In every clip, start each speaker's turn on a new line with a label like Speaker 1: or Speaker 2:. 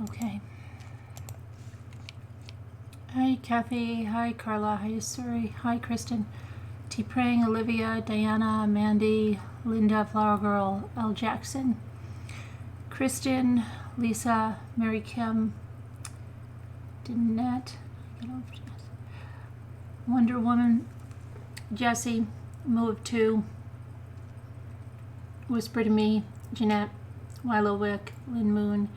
Speaker 1: Okay. Hi, Kathy. Hi, Carla. Hi, Suri. Hi, Kristen. T. Prang, Olivia, Diana, Mandy, Linda, Flower Girl, L. Jackson, Kristen, Lisa, Mary Kim, Danette, Wonder Woman, Jesse, Move 2, Whisper to Me, Jeanette, Wilo Wick, Lynn Moon,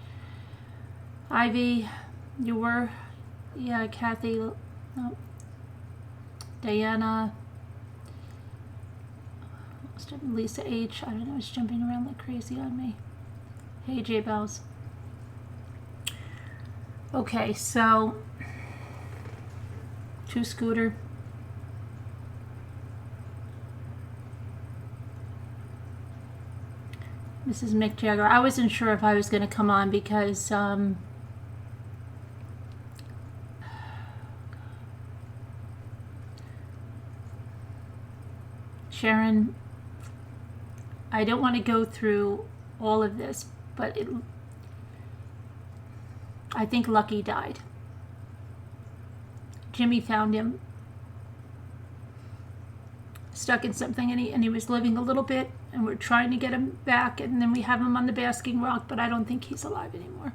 Speaker 1: Ivy, you were, yeah, Kathy, no, Diana, Lisa H, I don't know, it's jumping around like crazy on me. Hey, J Bells. Okay, so, to Scooter. This is Mick Jagger. I wasn't sure if I was going to come on because Sharon, I don't want to go through all of this, but I think Lucky died. Jimmy found him stuck in something, and he was living a little bit, and we're trying to get him back, and then we have him on the basking rock, but I don't think he's alive anymore.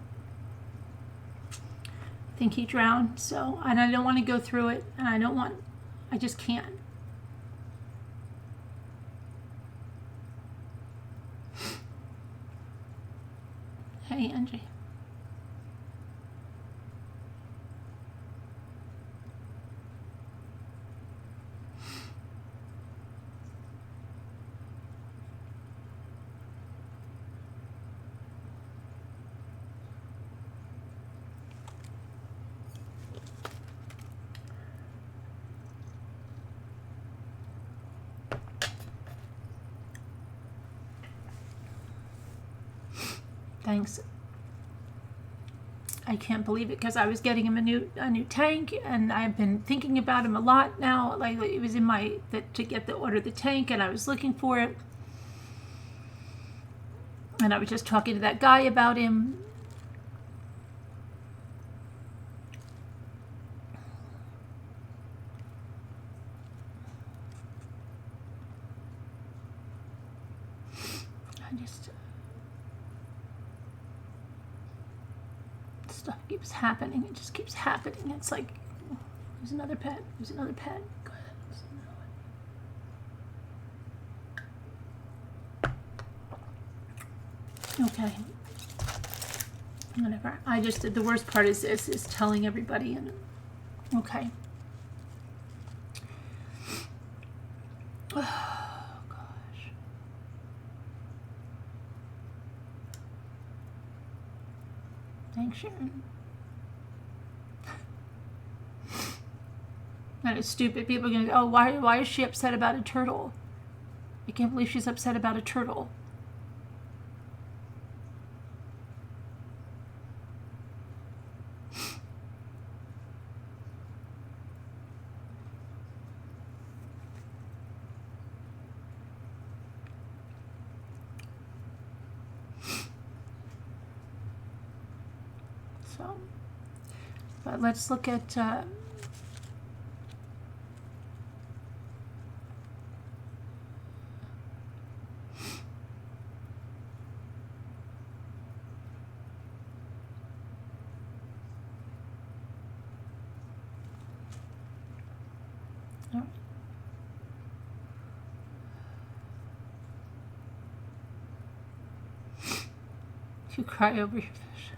Speaker 1: I think he drowned, so, and I don't want to go through it, and I just can't. Hey, Angie. Thanks. I can't believe it because I was getting him a new tank, and I've been thinking about him a lot now. Like, it was in my to get the order the tank, and I was looking for it, and I was just talking to that guy about him. Stuff keeps happening. It just keeps happening. It's like, there's another pet. There's another pet. Go ahead. Okay. Whatever. The worst part is this, is telling everybody. And okay. Oh, gosh. Thanks, Sharon. That is stupid. People are going to go, oh, why is she upset about a turtle? I can't believe she's upset about a turtle. So, but let's look at you cry over your fish.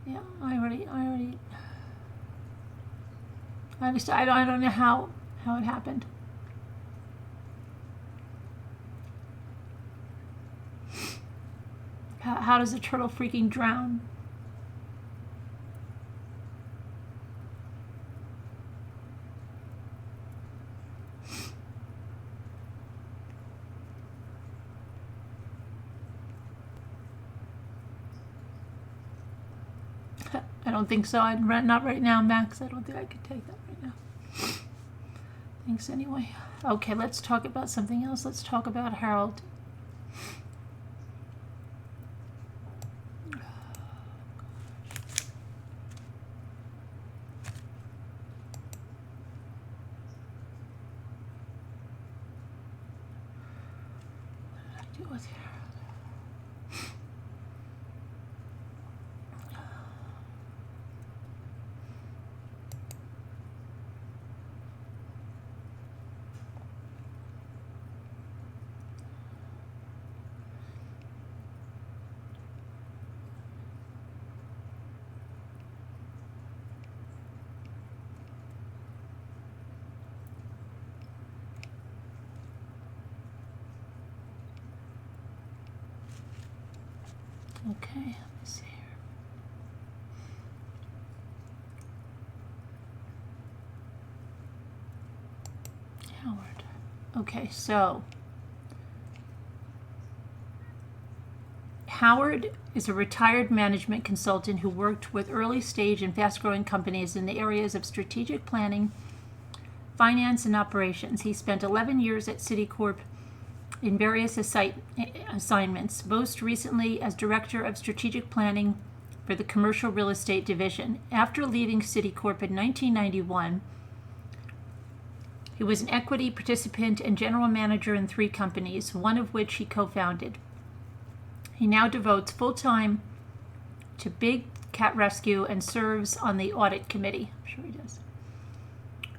Speaker 1: Yeah, I don't know how it happened. How does a turtle freaking drown? I don't think so. Not right now, Max. I don't think I could take that right now. Thanks anyway. Okay, let's talk about something else. Let's talk about Harold. Okay, let's see here. Howard. Okay, so Howard is a retired management consultant who worked with early stage and fast growing companies in the areas of strategic planning, finance, and operations. He spent 11 years at Citicorp in various assignments, most recently as Director of Strategic Planning for the Commercial Real Estate Division. After leaving Citicorp in 1991, he was an equity participant and general manager in 3 companies, one of which he co-founded. He now devotes full time to big cat rescue and serves on the audit committee. I'm sure he does.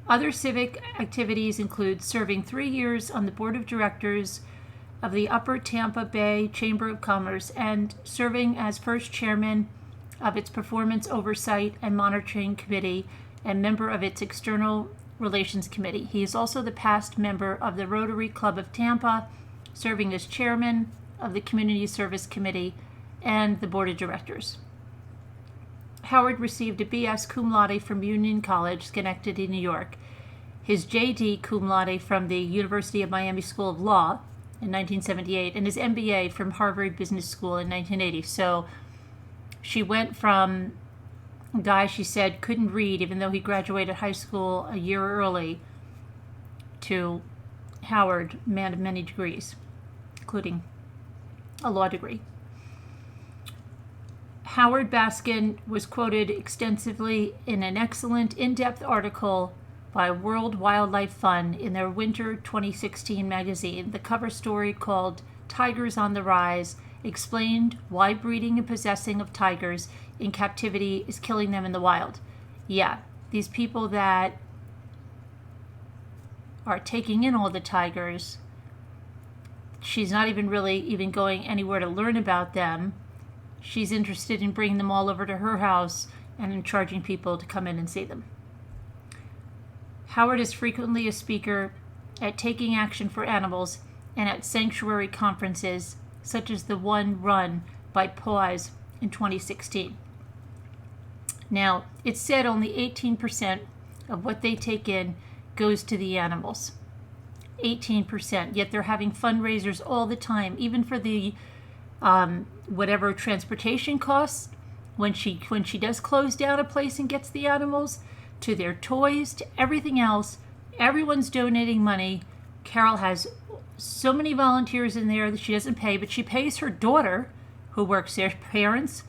Speaker 1: Other civic activities include serving 3 years on the board of directors of the Upper Tampa Bay Chamber of Commerce and serving as first chairman of its Performance Oversight and Monitoring Committee and member of its External Relations Committee. He is also the past member of the Rotary Club of Tampa, serving as chairman of the Community Service Committee and the board of directors. Howard received a B.S. cum laude from Union College, Schenectady, New York, his J.D. cum laude from the University of Miami School of Law in 1978, and his MBA from Harvard Business School in 1980. So she went from a guy she said couldn't read, even though he graduated high school a year early, to Howard, man of many degrees, including a law degree. Carole Baskin was quoted extensively in an excellent in-depth article by World Wildlife Fund in their Winter 2016 magazine. The cover story, called Tigers on the Rise, explained why breeding and possessing of tigers in captivity is killing them in the wild. Yeah, these people that are taking in all the tigers, she's not even going anywhere to learn about them. She's interested in bringing them all over to her house and in charging people to come in and see them. Howard is frequently a speaker at Taking Action for Animals and at sanctuary conferences, such as the one run by PAWS in 2016. Now, it's said only 18% of what they take in goes to the animals. 18%. Yet they're having fundraisers all the time, even for the whatever transportation costs when she does close down a place and gets the animals, to their toys, to everything else. Everyone's donating money. Carole has so many volunteers in there that she doesn't pay, but she pays her daughter, who works there, parents,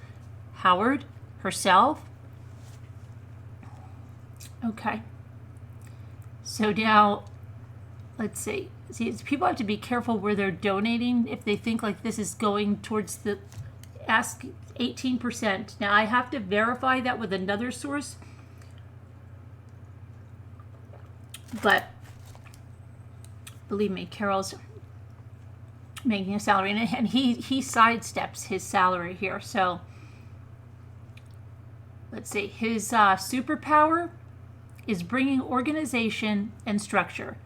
Speaker 1: Howard, herself. Okay. So now, let's see. People have to be careful where they're donating if they think like this is going towards the 18%. Now, I have to verify that with another source. But believe me, Carole's making a salary, and he sidesteps his salary here. So let's see. His superpower is bringing organization and structure.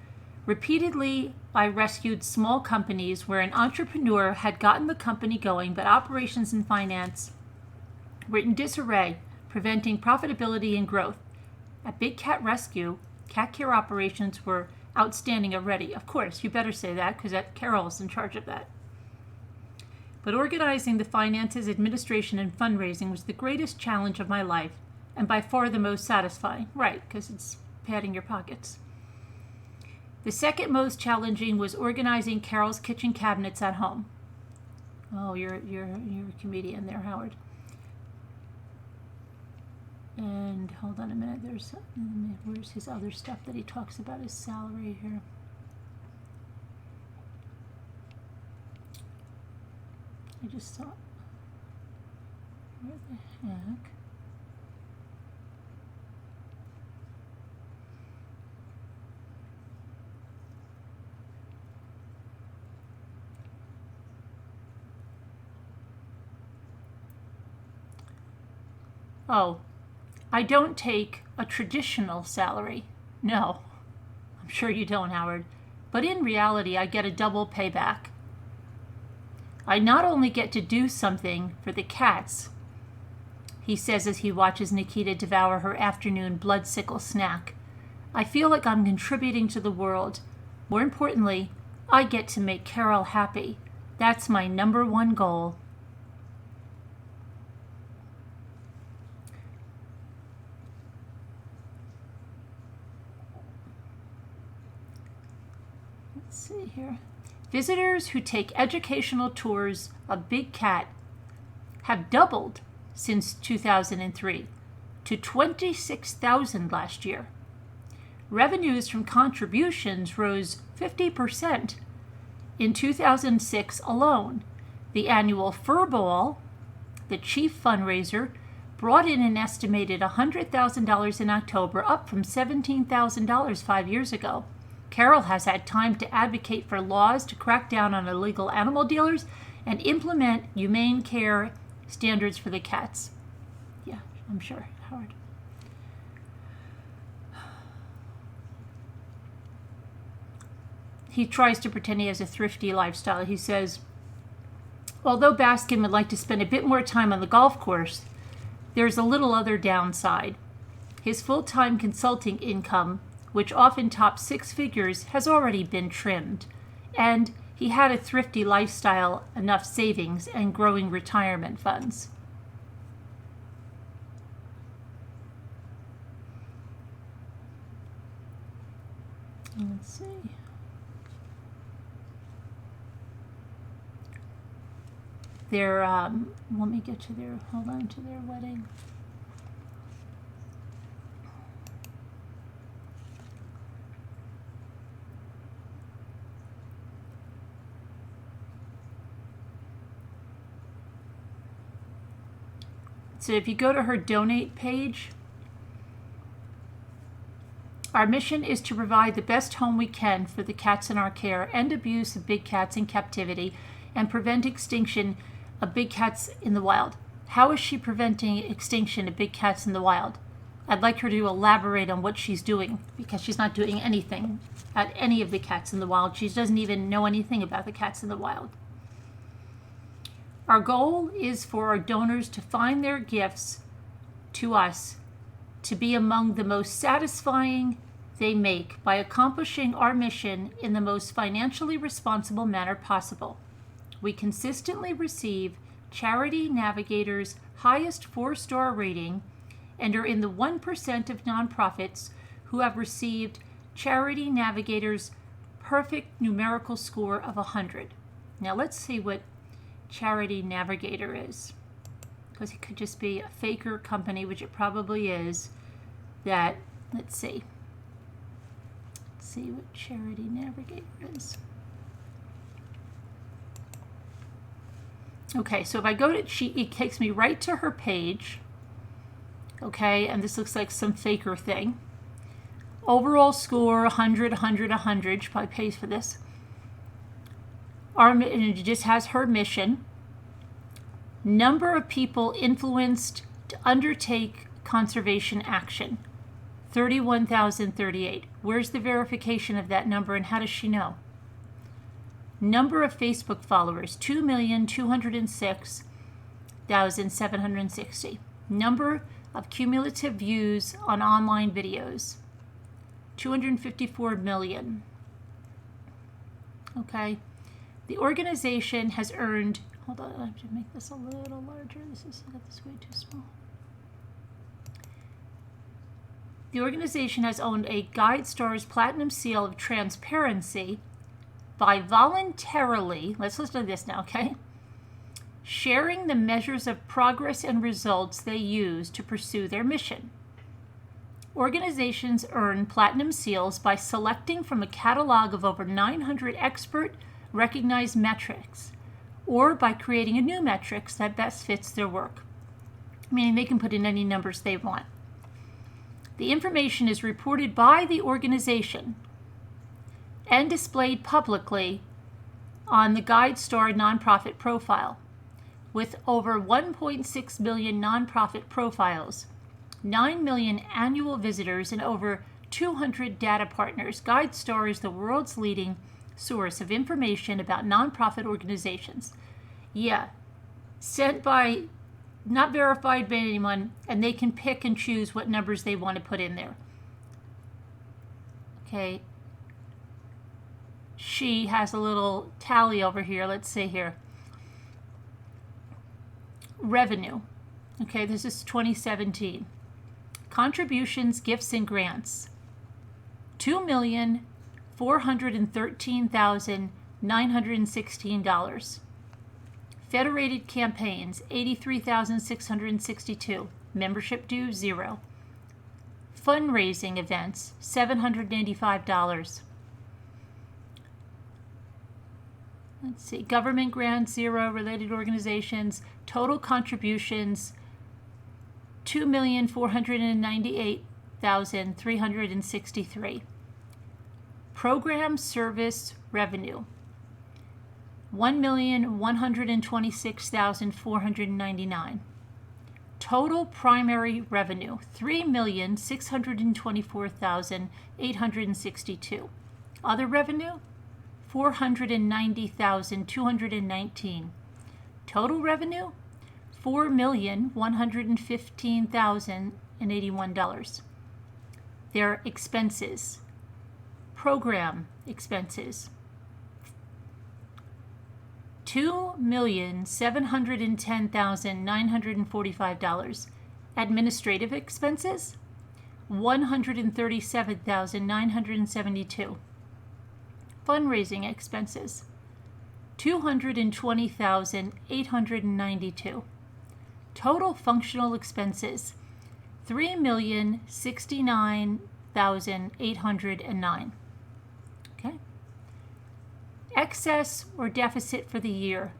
Speaker 1: Repeatedly, I rescued small companies where an entrepreneur had gotten the company going, but operations and finance were in disarray, preventing profitability and growth. At Big Cat Rescue, cat care operations were outstanding already. Of course, you better say that, because Carole's in charge of that. But organizing the finances, administration, and fundraising was the greatest challenge of my life, and by far the most satisfying. Right, because it's padding your pockets. The second most challenging was organizing Carole's kitchen cabinets at home. Oh, you're a comedian there, Howard. And hold on a minute. Where's his other stuff that he talks about his salary here? I just saw. Where the heck? Oh, I don't take a traditional salary. No, I'm sure you don't, Howard. But in reality, I get a double payback. I not only get to do something for the cats, he says as he watches Nikita devour her afternoon bloodsickle snack. I feel like I'm contributing to the world. More importantly, I get to make Carole happy. That's my #1 goal. Let's see here. Visitors who take educational tours of Big Cat have doubled since 2003 to 26,000 last year. Revenues from contributions rose 50% in 2006 alone. The annual Fur Ball, the chief fundraiser, brought in an estimated $100,000 in October, up from $17,000 5 years ago. Carole has had time to advocate for laws to crack down on illegal animal dealers and implement humane care standards for the cats. Yeah, I'm sure, Howard. He tries to pretend he has a thrifty lifestyle. He says, although Baskin would like to spend a bit more time on the golf course, there's a little other downside. His full-time consulting income, which often tops 6 figures, has already been trimmed, and he had a thrifty lifestyle, enough savings, and growing retirement funds. Let's see. Let me get to hold on to their wedding. So if you go to her donate page, our mission is to provide the best home we can for the cats in our care, end abuse of big cats in captivity, and prevent extinction of big cats in the wild. How is she preventing extinction of big cats in the wild? I'd like her to elaborate on what she's doing, because she's not doing anything at any of the cats in the wild. She doesn't even know anything about the cats in the wild. Our goal is for our donors to find their gifts to us to be among the most satisfying they make by accomplishing our mission in the most financially responsible manner possible. We consistently receive Charity Navigator's highest 4-star rating and are in the 1% of nonprofits who have received Charity Navigator's perfect numerical score of 100. Now let's see what Charity Navigator is, because it could just be a faker company, which it probably is. Let's see what Charity Navigator is. Okay, so if I go to it takes me right to her page. Okay, and this looks like some faker thing. Overall score 100, 100, 100. She probably pays for this. And it just has her mission. Number of people influenced to undertake conservation action, 31,038. Where's the verification of that number, and how does she know? Number of Facebook followers, 2,206,760. Number of cumulative views on online videos, 254 million. Okay. The organization has earned, hold on, I have to make this a little larger. I got this way too small. The organization has owned a GuideStars Platinum Seal of Transparency by voluntarily, let's listen to this now, okay? Sharing the measures of progress and results they use to pursue their mission. Organizations earn platinum seals by selecting from a catalog of over 900 expert recognized metrics. or by creating a new metrics that best fits their work, meaning they can put in any numbers they want. The information is reported by the organization and displayed publicly on the GuideStar nonprofit profile. With over 1.6 million nonprofit profiles, 9 million annual visitors, and over 200 data partners, GuideStar is the world's leading source of information about nonprofit organizations. Yeah, sent by, not verified by anyone, and they can pick and choose what numbers they want to put in there. Okay. She has a little tally over here. Let's see here. Revenue. Okay, this is 2017. Contributions, gifts, and grants. $2,413,916. Federated campaigns, $83,662. Membership dues, $0. Fundraising events, $785. Let's see, government grants, 0. Related organizations, total contributions, $2,498,363. Program service revenue, $1,126,499. Total primary revenue, $3,624,862. Other revenue, $490,219. Total revenue, $4,115,081. Their expenses. Program expenses, $2,710,945. Administrative expenses, $137,972. Fundraising expenses, $220,892. Total functional expenses, $3,069,809. Okay. Excess or deficit for the year,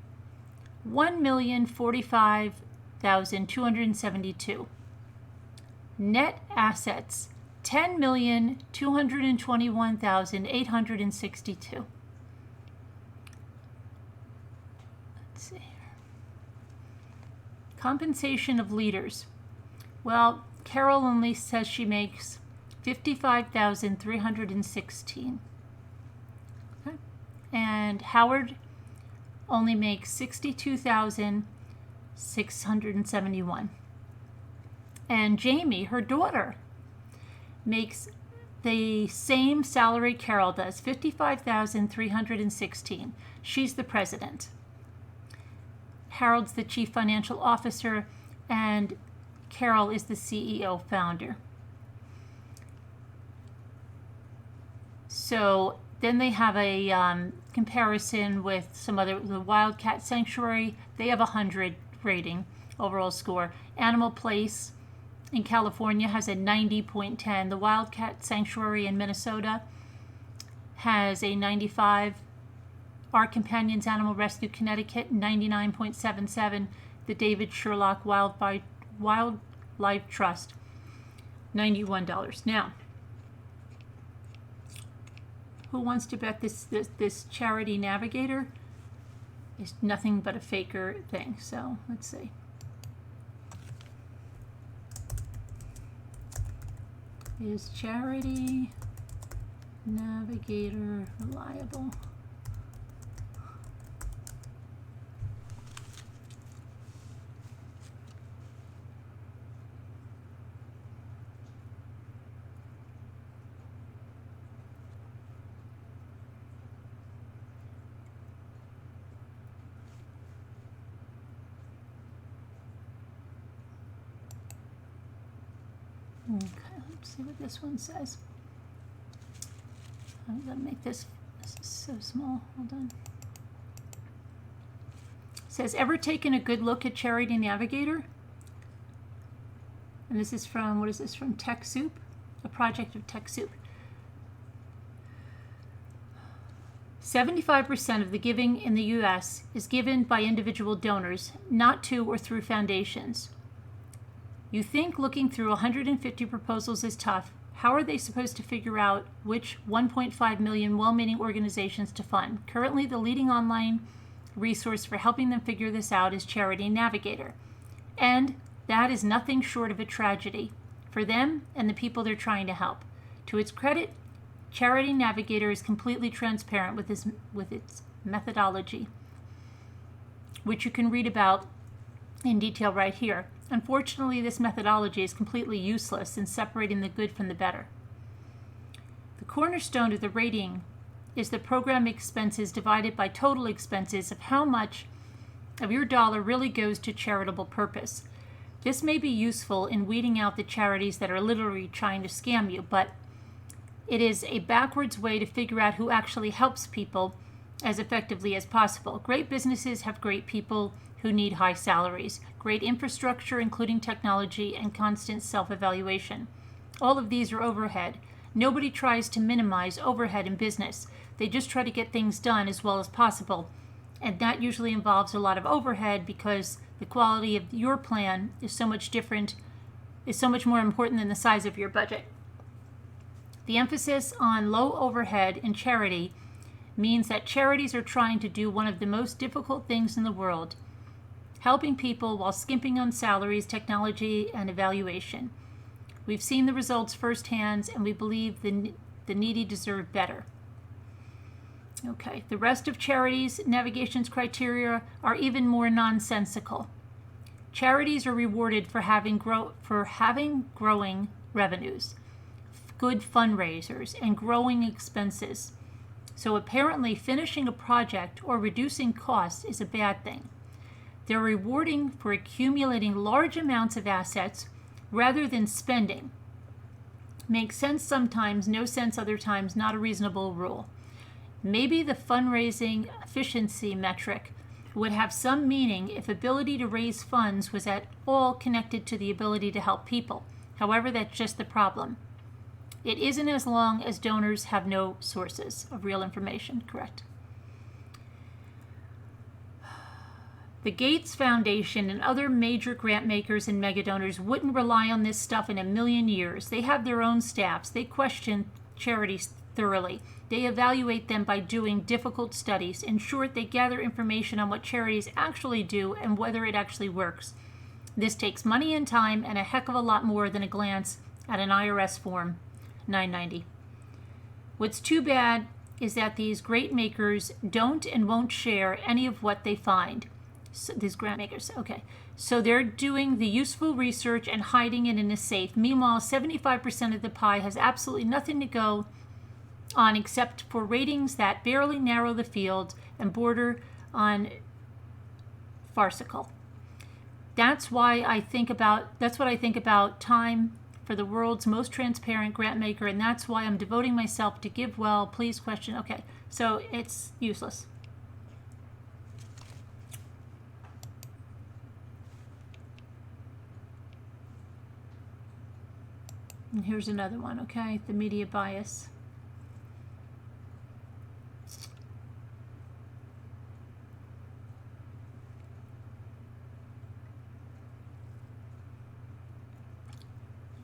Speaker 1: $1,045,272. Net assets, $10,221,862. Let's see here. Compensation of leaders. Well, Carole only says she makes $55,316. Okay. And Howard only makes $62,671. And Jamie, her daughter, makes the same salary Carole does, $55,316. She's the president. Harold's the chief financial officer, and Carole is the CEO founder. So then they have a comparison with some other, the Wildcat Sanctuary. They have 100 rating, overall score. Animal Place in California has a 90.10. The Wildcat Sanctuary in Minnesota has a 95. Our Companions Animal Rescue Connecticut, 99.77. The David Sherlock Wildlife Trust, $91. Now, who wants to bet this charity Navigator is nothing but a faker thing? So let's see. Is charity Navigator reliable? Okay, let's see what this one says. I'm going to make this is so small. Hold on. It says, ever taken a good look at Charity Navigator? And this is from, what is this, from TechSoup? A project of TechSoup. 75% of the giving in the U.S. is given by individual donors, not to or through foundations. You think looking through 150 proposals is tough. How are they supposed to figure out which 1.5 million well-meaning organizations to fund? Currently, the leading online resource for helping them figure this out is Charity Navigator. And that is nothing short of a tragedy for them and the people they're trying to help. To its credit, Charity Navigator is completely transparent with its methodology, which you can read about in detail right here. Unfortunately, this methodology is completely useless in separating the good from the better. The cornerstone of the rating is the program expenses divided by total expenses of how much of your dollar really goes to charitable purpose. This may be useful in weeding out the charities that are literally trying to scam you, but it is a backwards way to figure out who actually helps people as effectively as possible. Great businesses have great people who need high salaries, great infrastructure, including technology, and constant self-evaluation. All of these are overhead. Nobody tries to minimize overhead in business. They just try to get things done as well as possible. And that usually involves a lot of overhead because the quality of your plan is so much more important than the size of your budget. The emphasis on low overhead in charity means that charities are trying to do one of the most difficult things in the world, helping people while skimping on salaries, technology, and evaluation. We've seen the results firsthand, and we believe the needy deserve better. Okay, the rest of charities' navigation's criteria are even more nonsensical. Charities are rewarded for having growing revenues, good fundraisers, and growing expenses. So apparently finishing a project or reducing costs is a bad thing. They're rewarding for accumulating large amounts of assets rather than spending. Makes sense sometimes, no sense other times, not a reasonable rule. Maybe the fundraising efficiency metric would have some meaning if ability to raise funds was at all connected to the ability to help people. However, that's just the problem. It isn't as long as donors have no sources of real information, correct? The Gates Foundation and other major grant makers and megadonors wouldn't rely on this stuff in a million years. They have their own staffs. They question charities thoroughly. They evaluate them by doing difficult studies. In short, they gather information on what charities actually do and whether it actually works. This takes money and time and a heck of a lot more than a glance at an IRS form 990. What's too bad is that these great makers don't and won't share any of what they find. So, these grant makers, okay. So they're doing the useful research and hiding it in a safe. Meanwhile, 75% of the pie has absolutely nothing to go on except for ratings that barely narrow the field and border on farcical. That's what I think about time for the world's most transparent grant maker, and that's why I'm devoting myself to give well, please question. Okay, so it's useless. And here's another one, okay? The media bias.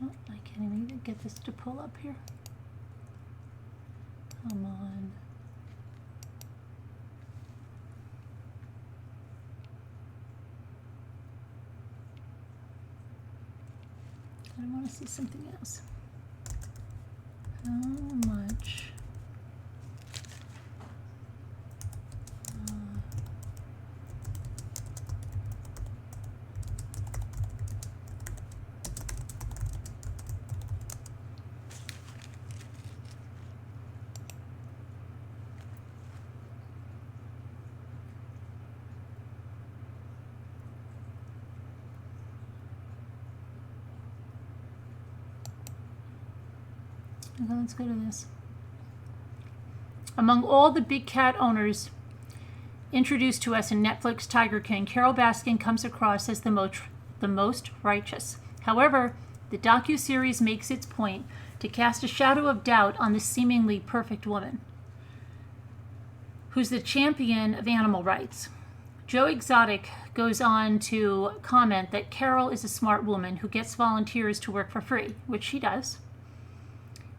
Speaker 1: Oh, I can't even get this to pull up here. Come on. I want to see something else. How much okay, let's go to this. Among all the big cat owners introduced to us in Netflix Tiger King, Carole Baskin comes across as the most righteous. However, the docuseries makes its point to cast a shadow of doubt on this seemingly perfect woman. who's the champion of animal rights. Joe Exotic goes on to comment that Carole is a smart woman who gets volunteers to work for free, which she does.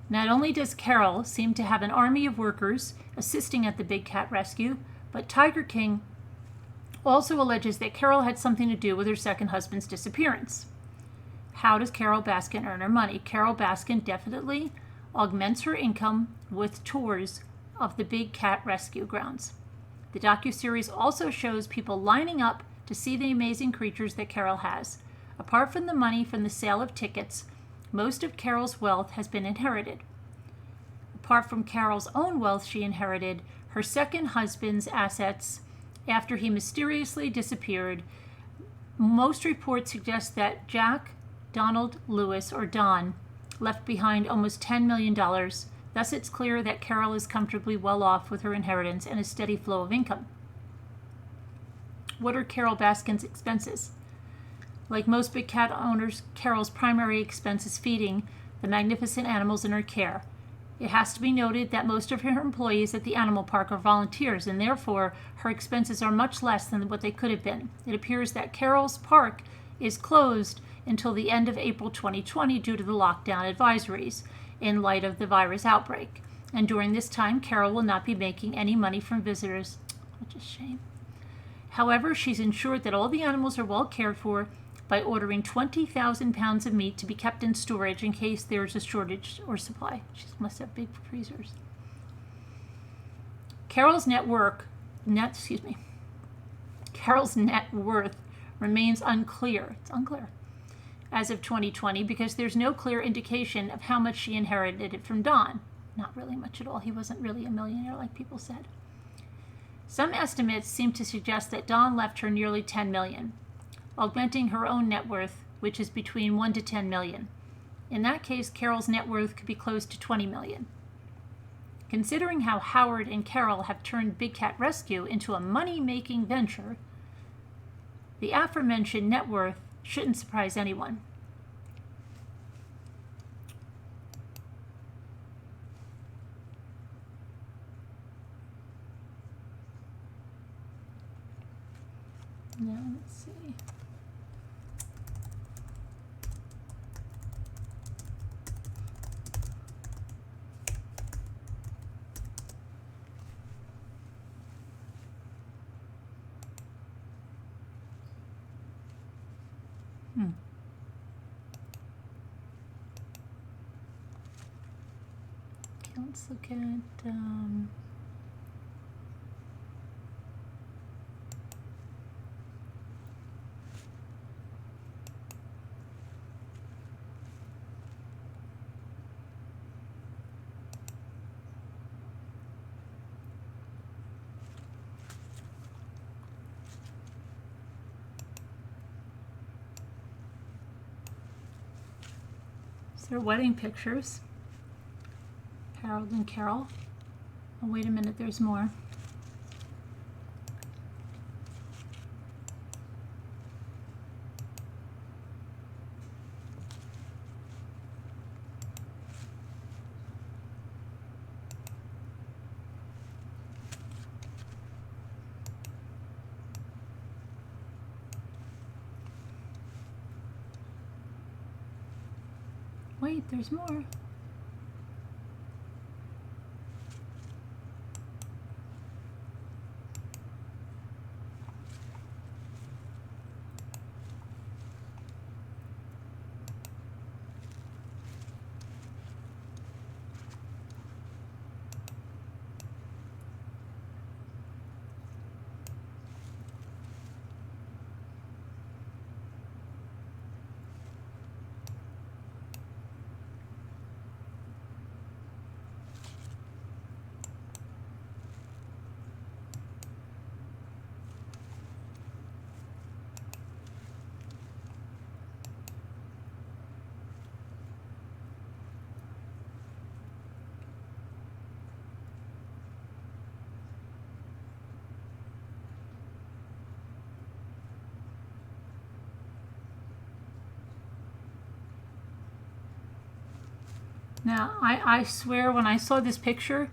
Speaker 1: Not only does Carole seem to have an army of workers assisting at the big cat rescue, but Tiger King also alleges that Carole had something to do with her second husband's disappearance. How does Carole Baskin earn her money? Carole Baskin definitely augments her income with tours of the big cat rescue grounds. The docuseries also shows people lining up to see the amazing creatures that Carole has. Apart from the money from the sale of tickets, most of Carole's wealth has been inherited. Apart from Carole's own wealth she inherited, her second husband's assets after he mysteriously disappeared. Most reports suggest that Jack Donald Lewis, or Don, left behind almost $10 million. Thus, it's clear that Carole is comfortably well off with her inheritance and a steady flow of income. What are Carole Baskin's expenses? Like most big cat owners, Carole's primary expense is feeding the magnificent animals in her care. It has to be noted that most of her employees at the animal park are volunteers, and therefore her expenses are much less than what they could have been. It appears that Carole's park is closed until the end of April 2020 due to the lockdown advisories in light of the virus outbreak. And during this time, Carole will not be making any money from visitors, which is a shame. However, she's ensured that all the animals are well cared for by ordering 20,000 pounds of meat to be kept in storage in case there's a shortage or supply. She must have big freezers. Carol's net worth remains unclear. It's unclear as of 2020 because there's no clear indication of how much she inherited it from Don. Not really much at all. He wasn't really a millionaire like people said. Some estimates seem to suggest that Don left her nearly $10 million, augmenting her own net worth, which is between $1 to $10 million. In that case, Carole's net worth could be close to $20 million. Considering how Howard and Carole have turned Big Cat Rescue into a money-making venture, the aforementioned net worth shouldn't surprise anyone. Now, let's see. Okay, let's look at their wedding pictures. Harold and Carole. Oh, wait a minute, there's more. Wait, there's more. Now, I swear when I saw this picture,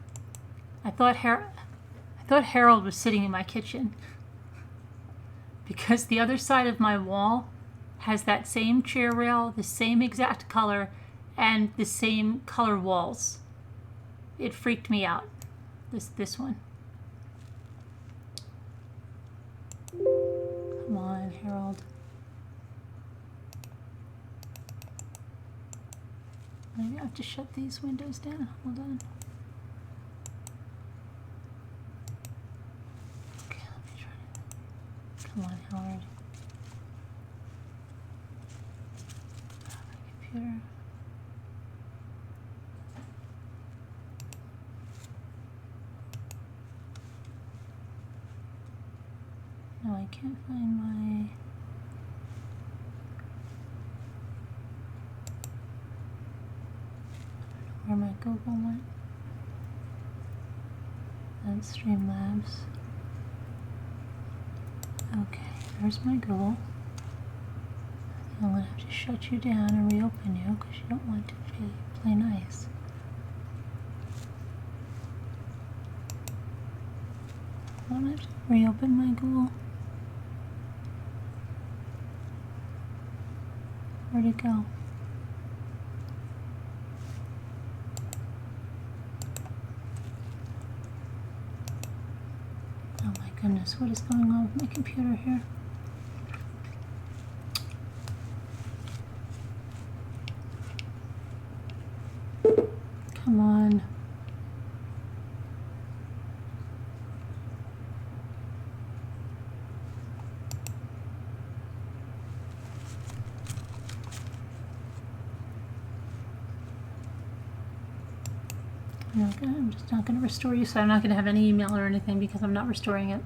Speaker 1: I thought thought Harold was sitting in my kitchen because the other side of my wall has that same chair rail, the same exact color, and the same color walls. It freaked me out, this one. Come on, Harold. Maybe I have to shut these windows down. Hold on. Okay, let me try to... Come on, Howard. My computer. No, I can't find my... Where my Google went. And Streamlabs. Okay, there's my Google. I'm going to have to shut you down and reopen you because you don't want to play nice. I'm going to have to reopen my Google. Where'd it go? Oh my goodness, what is going on with my computer here? Come on. Okay, I'm just not going to restore you, so I'm not going to have any email or anything because I'm not restoring it.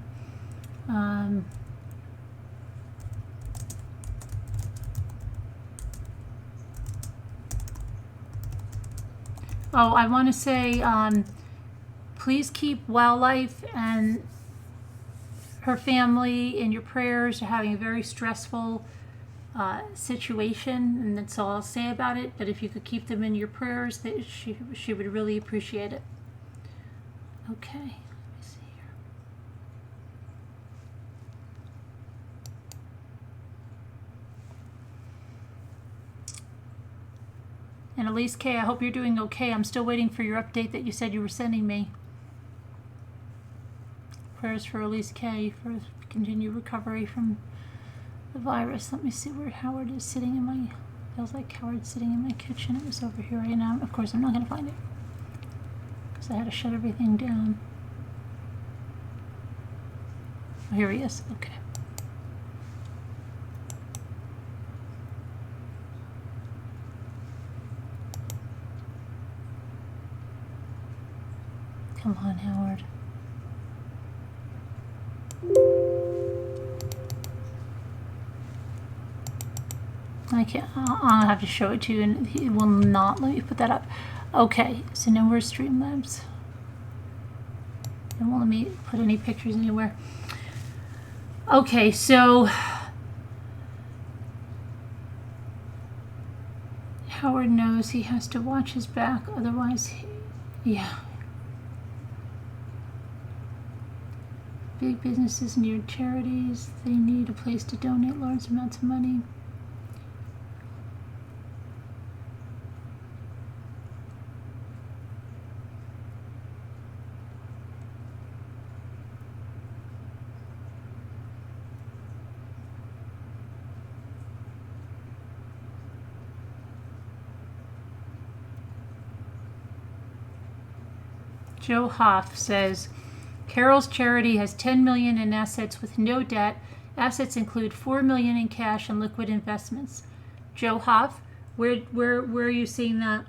Speaker 1: Oh, I want to say, please keep Wildlife and her family in your prayers. They're having a very stressful situation, and that's all I'll say about it. But if you could keep them in your prayers, that she would really appreciate it. Okay, let me see here. And Elise K, I hope you're doing okay. I'm still waiting for your update that you said you were sending me. Prayers for Elise K for continued recovery from the virus. Let me see where Howard is sitting in my... Feels like Howard's sitting in my kitchen. It was over here right now. Of course, I'm not going to find it because I had to shut everything down. Oh, here he is. Okay. Come on, Howard. I can't, I'll have to show it to you, and he will not let me put that up. Okay, so now we're Streamlabs. It won't let me put any pictures anywhere. Okay, so Howard knows he has to watch his back, otherwise, yeah. Big businesses need charities. They need a place to donate large amounts of money. Joe Hoff says, Carole's charity has $10 million in assets with no debt. Assets include $4 million in cash and liquid investments. Joe Hoff, where are you seeing that?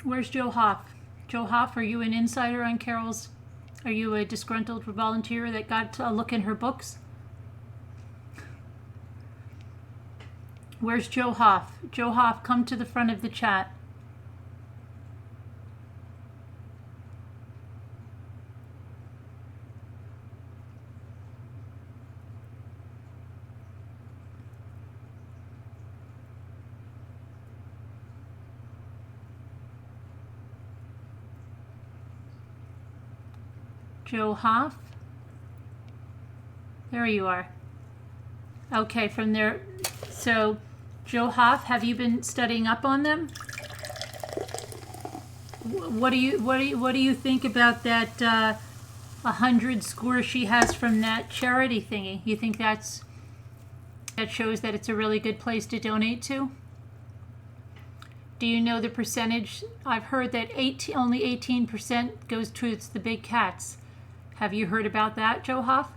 Speaker 1: Where's Joe Hoff? Joe Hoff, are you an insider on Carole's? Are you a disgruntled volunteer that got a look in her books? Where's Joe Hoff? Joe Hoff, come to the front of the chat. Joe Hoff. There you are. Okay, from there. So, Joe Hoff, have you been studying up on them? What do you think about that 100 score she has from that charity thingy? You think that shows that it's a really good place to donate to? Do you know the percentage? I've heard that only 18% goes towards the big cats. Have you heard about that, Joe Hoff?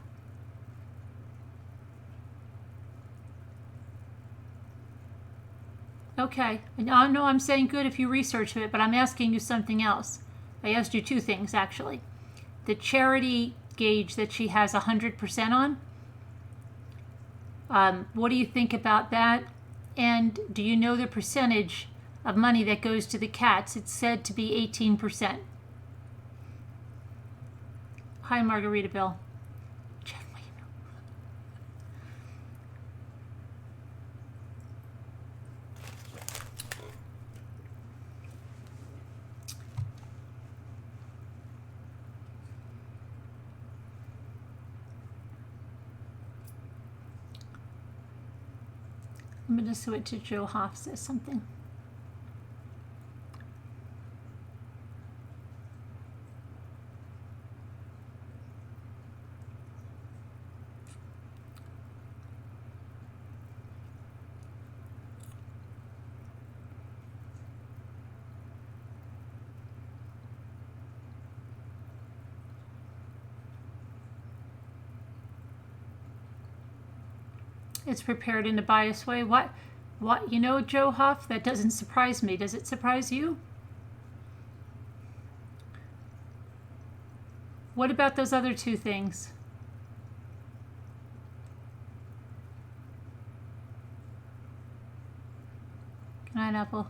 Speaker 1: Okay. No, I'm saying good if you research it, but I'm asking you something else. I asked you two things, actually. The charity gauge that she has 100% on, what do you think about that? And do you know the percentage of money that goes to the cats? It's said to be 18%. Hi, Margarita Bill. Check my email. I'm going to switch to Joe Hoff says something. It's prepared in a biased way. What? You know, Joe Hoff, that doesn't surprise me. Does it surprise you? What about those other two things? Good night, Apple.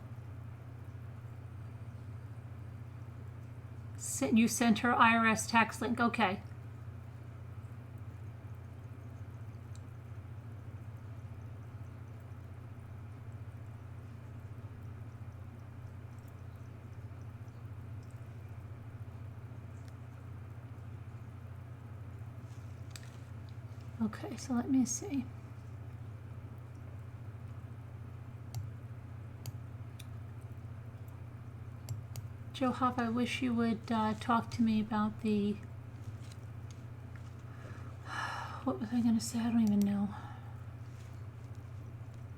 Speaker 1: You sent her IRS tax link. Okay. Okay, so let me see. Joe Hoff, I wish you would talk to me about the... What was I going to say? I don't even know.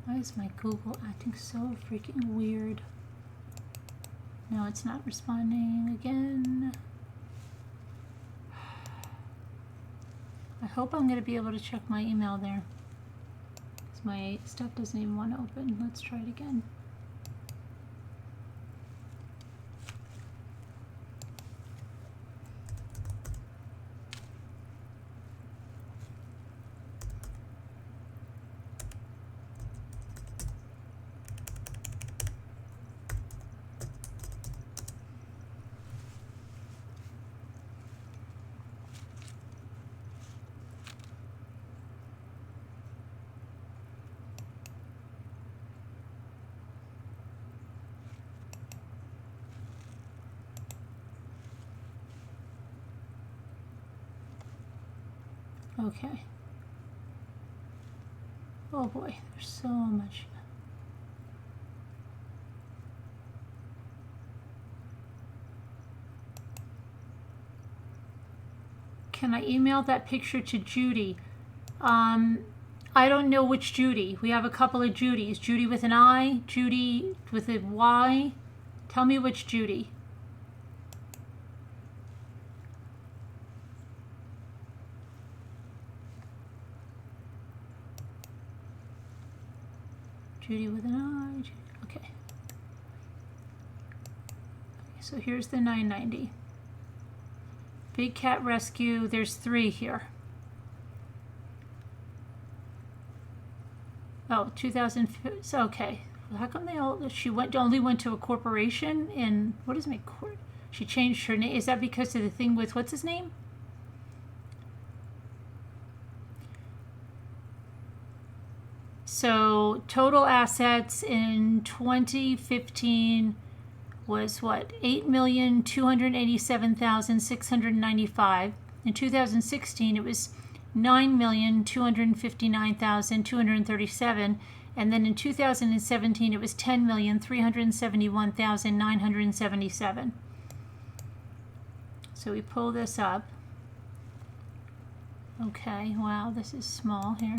Speaker 1: Why is my Google acting so freaking weird? No, it's not responding again. I hope I'm going to be able to check my email there. Because my stuff doesn't even want to open. Let's try it again. Okay. Oh boy, there's so much. Can I email that picture to Judy? I don't know which Judy. We have a couple of Judys. Judy with an I, Judy with a Y. Tell me which Judy. Judy with an I. Okay. So here's the 990. Big Cat Rescue. There's 3 here. Oh, 2000. Okay. How come they all? She only went to a corporation in what is my court? She changed her name. Is that because of the thing with what's his name? So total assets in 2015 was what? 8,287,695. In 2016, it was 9,259,237, and then in 2017, it was 10,371,977. So we pull this up. Okay, wow, this is small here.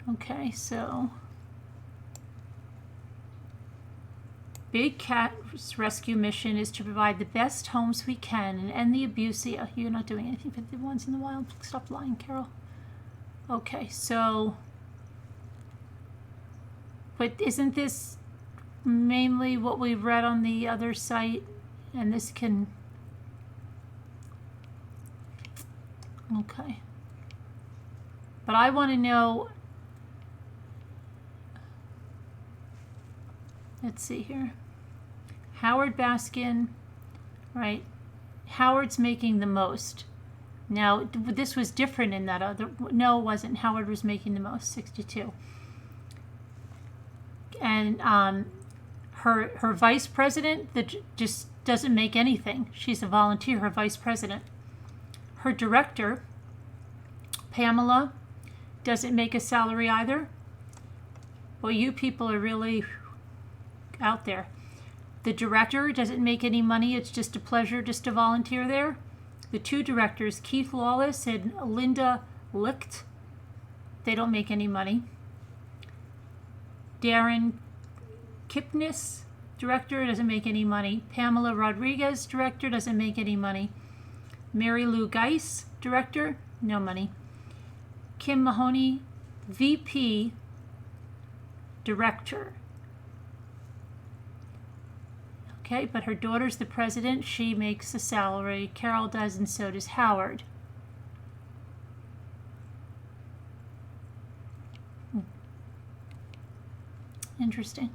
Speaker 1: Okay, so Big Cat's rescue mission is to provide the best homes we can and end the abuse. You're not doing anything for the ones in the wild. Stop lying, Carol. Okay, so, but isn't this mainly what we read on the other site? And this can, okay. But I want to know, let's see here. Howard Baskin, right? Howard's making the most. Now, this was different in that other, no, it wasn't. Howard was making the most, 62. And her vice president that just doesn't make anything. She's a volunteer, her vice president. Her director, Pamela, doesn't make a salary either. Well, you people are really out there. The director doesn't make any money. It's just a pleasure just to volunteer there. The two directors, Keith Lawless and Linda Licht, they don't make any money. Darren Kipnis, director, doesn't make any money. Pamela Rodriguez, director, doesn't make any money. Mary Lou Geis, director, no money. Kim Mahoney, VP, director. Okay, but her daughter's the president. She makes a salary. Carol does, and so does Howard. Interesting.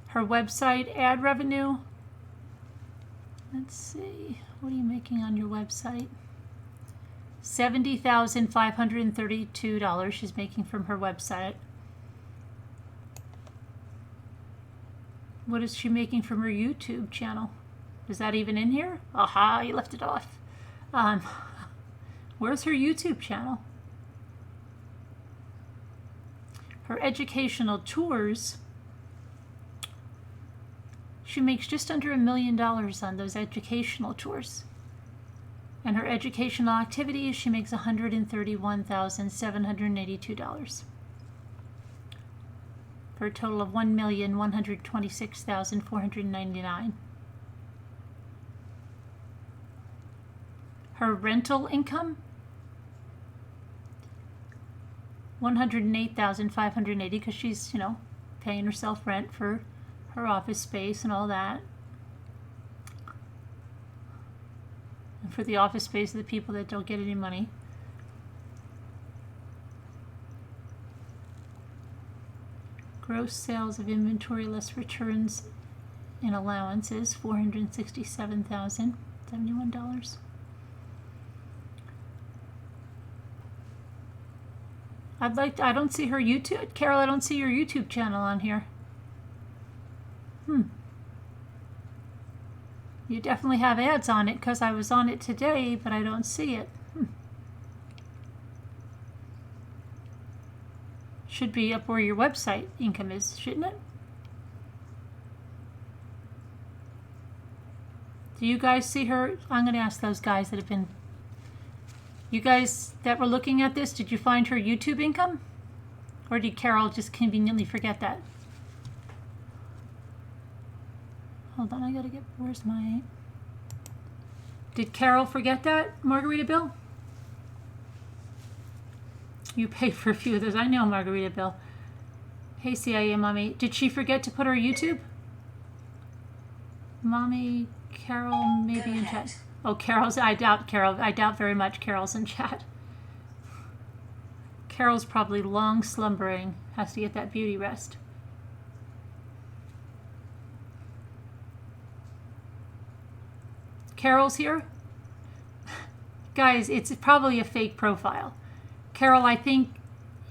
Speaker 1: Her website ad revenue. Let's see. What are you making on your website? $70,532 she's making from her website. What is she making from her YouTube channel? Is that even in here? Aha, you left it off. Where's her YouTube channel? Her educational tours, she makes just under $1 million on those educational tours. And her educational activities, she makes $131,782. For a total of $1,126,499. Her rental income, $108,580, because she's, paying herself rent for her office space and all that. And for the office space of the people that don't get any money. Gross sales of inventory less returns and allowances, $467,071. I don't see her YouTube. Carol, I don't see your YouTube channel on here. You definitely have ads on it because I was on it today, but I don't see it. Should be up where your website income is, shouldn't it? Do you guys see her? I'm going to ask those guys that have been... You guys that were looking at this, did you find her YouTube income? Or did Carol just conveniently forget that? Hold on, I gotta get... Where's my... Did Carol forget that, Margarita Bill? You paid for a few of those. I know, Margarita Bill. Hey, CIA Mommy. Did she forget to put her YouTube? Mommy, Carol, maybe in chat. Oh, Carol's... I doubt Carol. I doubt very much Carol's in chat. Carol's probably long slumbering. Has to get that beauty rest. Carol's here? Guys, it's probably a fake profile. Carol, I think,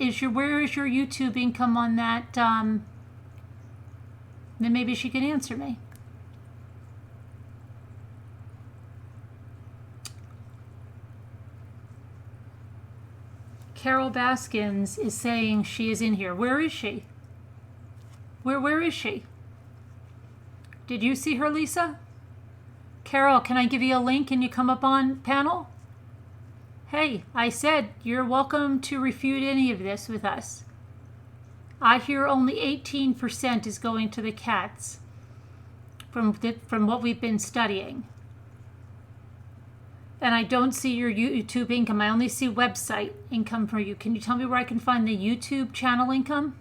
Speaker 1: where is your YouTube income on that? Then maybe she can answer me. Carole Baskins is saying she is in here. Where is she? Where is she? Did you see her, Lisa? Carol, can I give you a link and you come up on panel? Hey, I said you're welcome to refute any of this with us. I hear only 18% is going to the cats from what we've been studying. And I don't see your YouTube income. I only see website income for you. Can you tell me where I can find the YouTube channel income?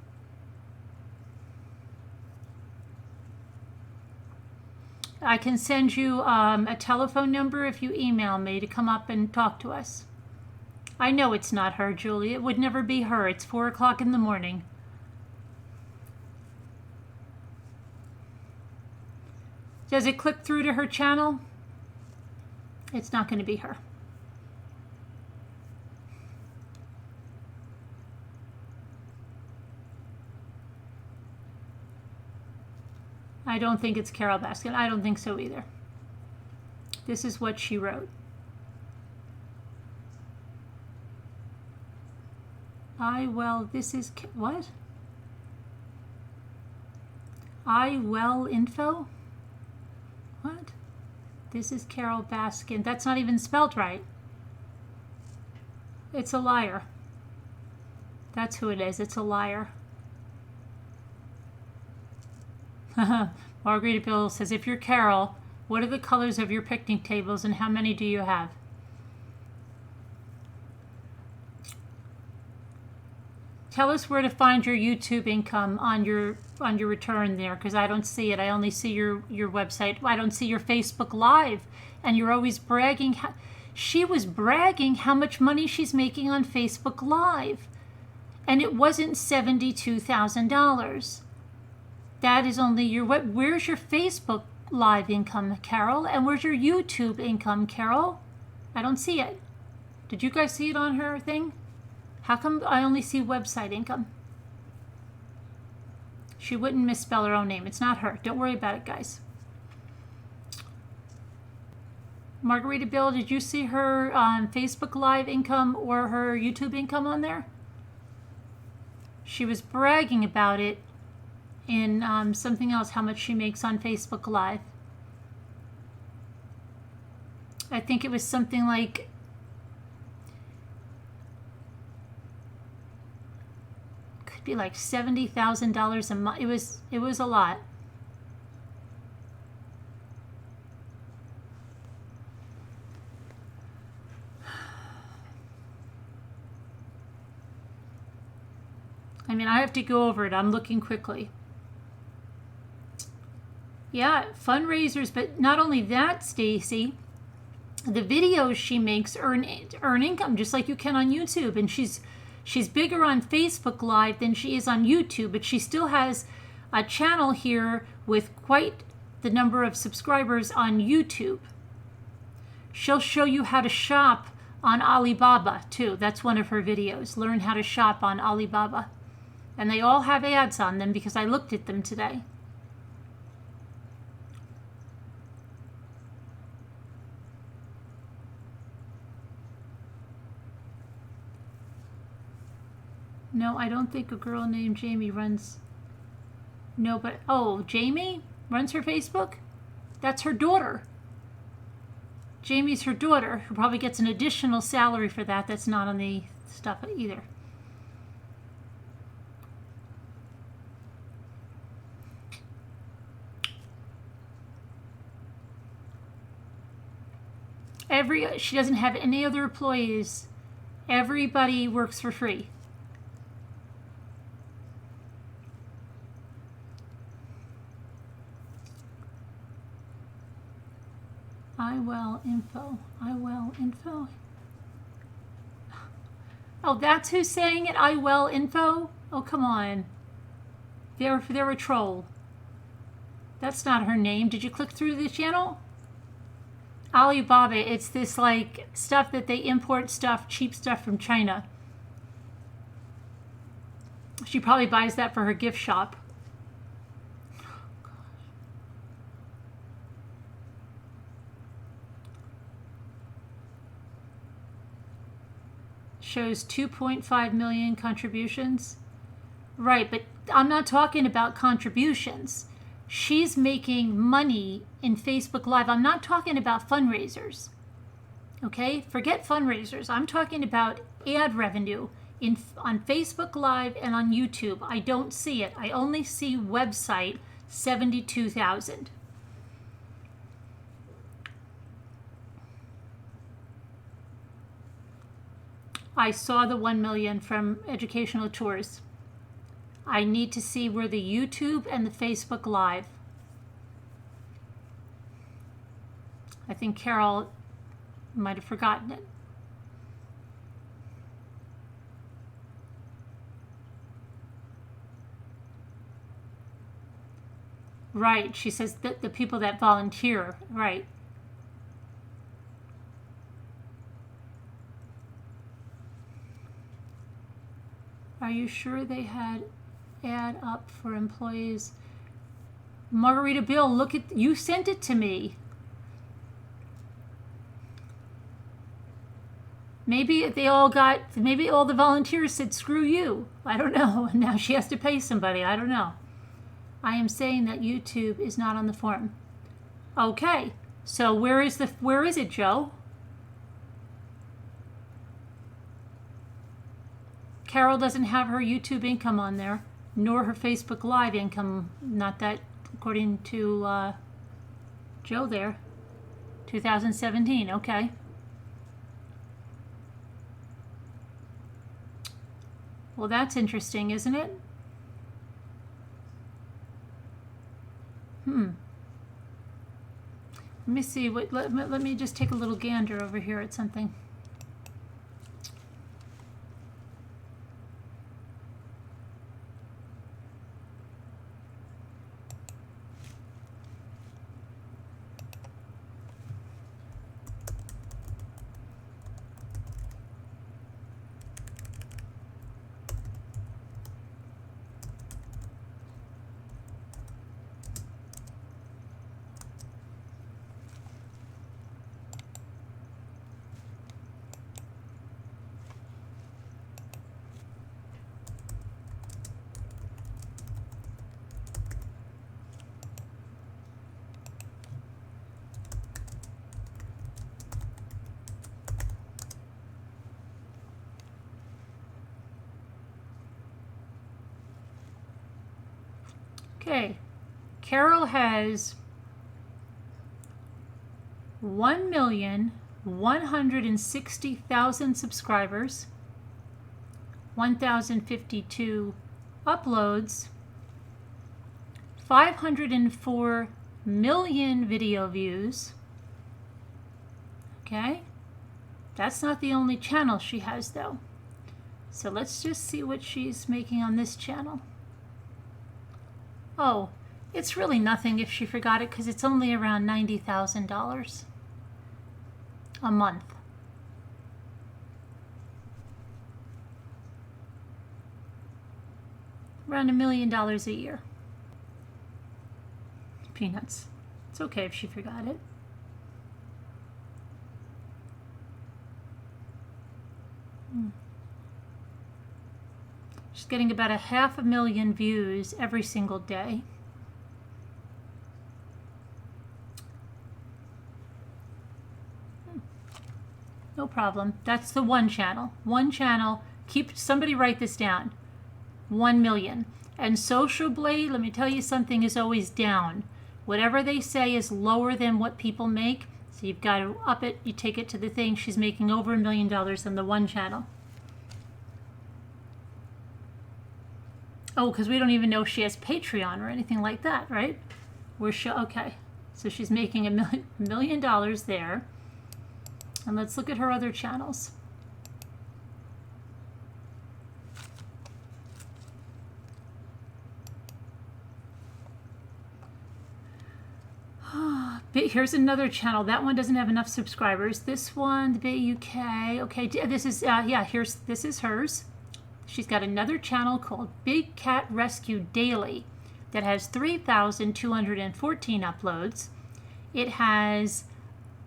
Speaker 1: I can send you a telephone number if you email me to come up and talk to us. I know it's not her, Julie. It would never be her. It's 4 o'clock in the morning. Does it click through to her channel? It's not going to be her. I don't think it's Carole Baskin. I don't think so either. This is what she wrote. This is, what? Info? What? This is Carole Baskin. That's not even spelled right. It's a liar. That's who it is. It's a liar. Margarita Bill says, if you're Carol, what are the colors of your picnic tables and how many do you have? Tell us where to find your YouTube income on your return there, because I don't see it. I only see your website. I don't see your Facebook Live, and you're always bragging. She was bragging how much money she's making on Facebook Live, and it wasn't $72,000. That is only your where's your Facebook Live income, Carol, and where's your YouTube income, Carol? I don't see it. Did you guys see it on her thing? How come I only see website income? She wouldn't misspell her own name. It's not her. Don't worry about it, guys. Margarita Bill, did you see her Facebook Live income or her YouTube income on there? She was bragging about it in something else, how much she makes on Facebook Live. I think it was something like be like $70,000 a month. It was a lot. I mean, I have to go over it. I'm looking quickly. Yeah, fundraisers, but not only that, Stacy, the videos she makes earn income just like you can on YouTube, and she's bigger on Facebook Live than she is on YouTube, but she still has a channel here with quite the number of subscribers on YouTube. She'll show you how to shop on Alibaba too. That's one of her videos. Learn how to shop on Alibaba. And they all have ads on them because I looked at them today. No, I don't think a girl named Jamie runs. No, but, oh, Jamie runs her Facebook? That's her daughter. Jamie's her daughter, who probably gets an additional salary for that. That's not on the stuff either. She doesn't have any other employees. Everybody works for free. Info. Oh, that's who's saying it? Info? Oh, come on. They're a troll. That's not her name. Did you click through the channel? Alibaba, it's this like stuff that they import cheap stuff from China. She probably buys that for her gift shop. Shows 2.5 million contributions. Right, but I'm not talking about contributions. She's making money in Facebook Live. I'm not talking about fundraisers. Okay, forget fundraisers. I'm talking about ad revenue on Facebook Live and on YouTube. I don't see it. I only see website 72,000. I saw the 1 million from educational tours. I need to see where the YouTube and the Facebook Live. I think Carole might have forgotten it. Right, she says that the people that volunteer, right. Are you sure they had ad up for employees? Margarita Bill, look at, you sent it to me. Maybe all the volunteers said, screw you. I don't know. And now she has to pay somebody. I don't know. I am saying that YouTube is not on the form. Okay. So where is it, Joe? Carole doesn't have her YouTube income on there, nor her Facebook Live income. Not that, according to Joe there. 2017. Okay. Well, that's interesting, isn't it? Let me see. Let me just take a little gander over here at something. Okay, Carole has 1,160,000 subscribers, 1,052 uploads, 504 million video views. Okay, that's not the only channel she has though. So let's just see what she's making on this channel. Oh, it's really nothing if she forgot it because it's only around $90,000 a month. Around $1 million a year. Peanuts. It's okay if she forgot it. She's getting about 500,000 views every single day. No problem. That's the one channel. One channel. Somebody write this down. 1 million. And Social Blade, let me tell you something, is always down. Whatever they say is lower than what people make. So you've got to up it. You take it to the thing. She's making over $1 million on the one channel. Oh, because we don't even know if she has Patreon or anything like that, right? Okay. So she's making $1 million there. And let's look at her other channels. Here's another channel. That one doesn't have enough subscribers. This one, the Bay UK. Okay, this is this is hers. she's got another channel called Big Cat Rescue Daily that has 3,214 uploads. It has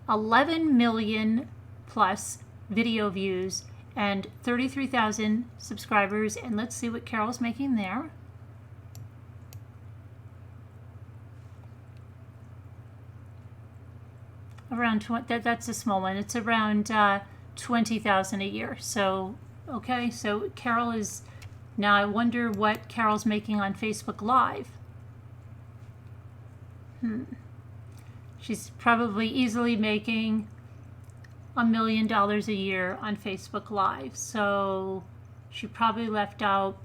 Speaker 1: 11 million plus video views and 33,000 subscribers. And let's see what Carole's making there. Around 20, that's a small one. It's around 20,000 a year. So, okay, so Carole is, now I wonder what Carole's making on Facebook Live. She's probably easily making $1 million a year on Facebook Live. So she probably left out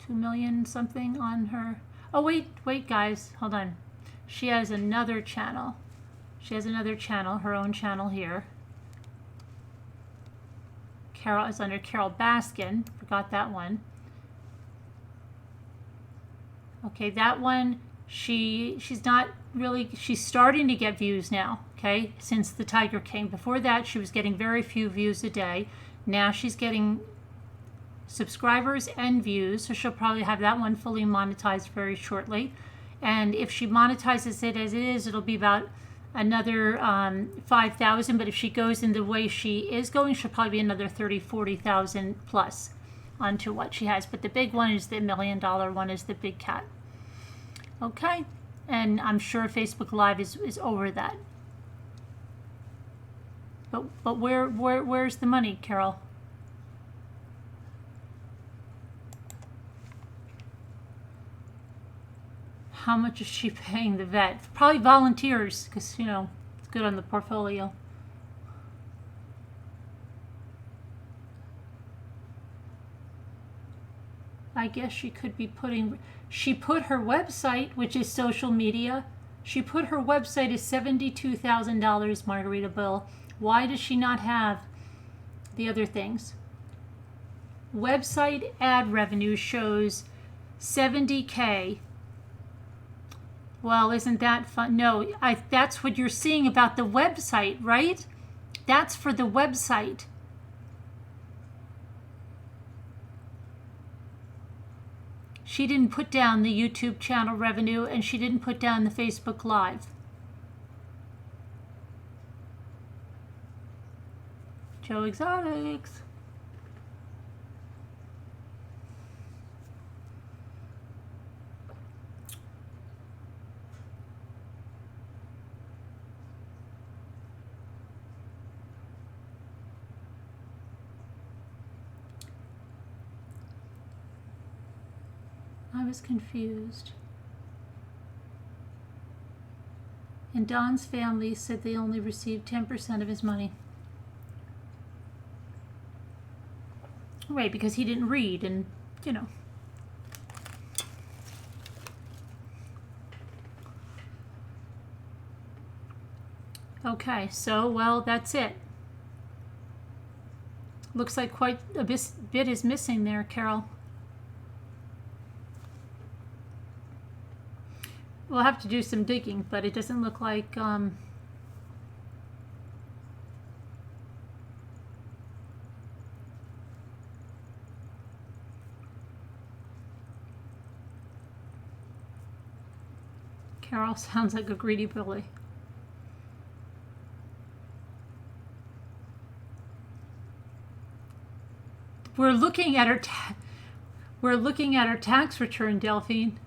Speaker 1: 2 million something on her. Oh, wait, guys, hold on. She has another channel. She has another channel, her own channel here. Carole is under Carole Baskin. Forgot that one. Okay, that one, she's not really, she's starting to get views now, okay, since the Tiger King. Before that, she was getting very few views a day. Now she's getting subscribers and views, so she'll probably have that one fully monetized very shortly. And if she monetizes it as it is, it'll be about another 5,000. But if she goes in the way she is going, she'll probably be another 30, 40,000 plus onto what she has. But the big one is the $1 million one, is the Big Cat. Okay, and I'm sure Facebook Live is over that. But where's the money, Carole? How much is she paying the vet? Probably volunteers, because, you know, it's good on the portfolio. I guess she could be putting, she put her website, which is social media, she put her website as $72,000, Margarita Bill. Why does she not have the other things? Website ad revenue shows 70K. Well, isn't that fun? No, that's what you're seeing about the website, right? That's for the website. She didn't put down the YouTube channel revenue, and she didn't put down the Facebook Live. Joe Exotics. I was confused. And Don's family said they only received 10% of his money. Right, because he didn't read, and, you know. Okay, so, well, that's it. Looks like quite a bit is missing there, Carole. We'll have to do some digging, but it doesn't look like Carole sounds like a greedy Billy. We're looking at her tax return, Delphine.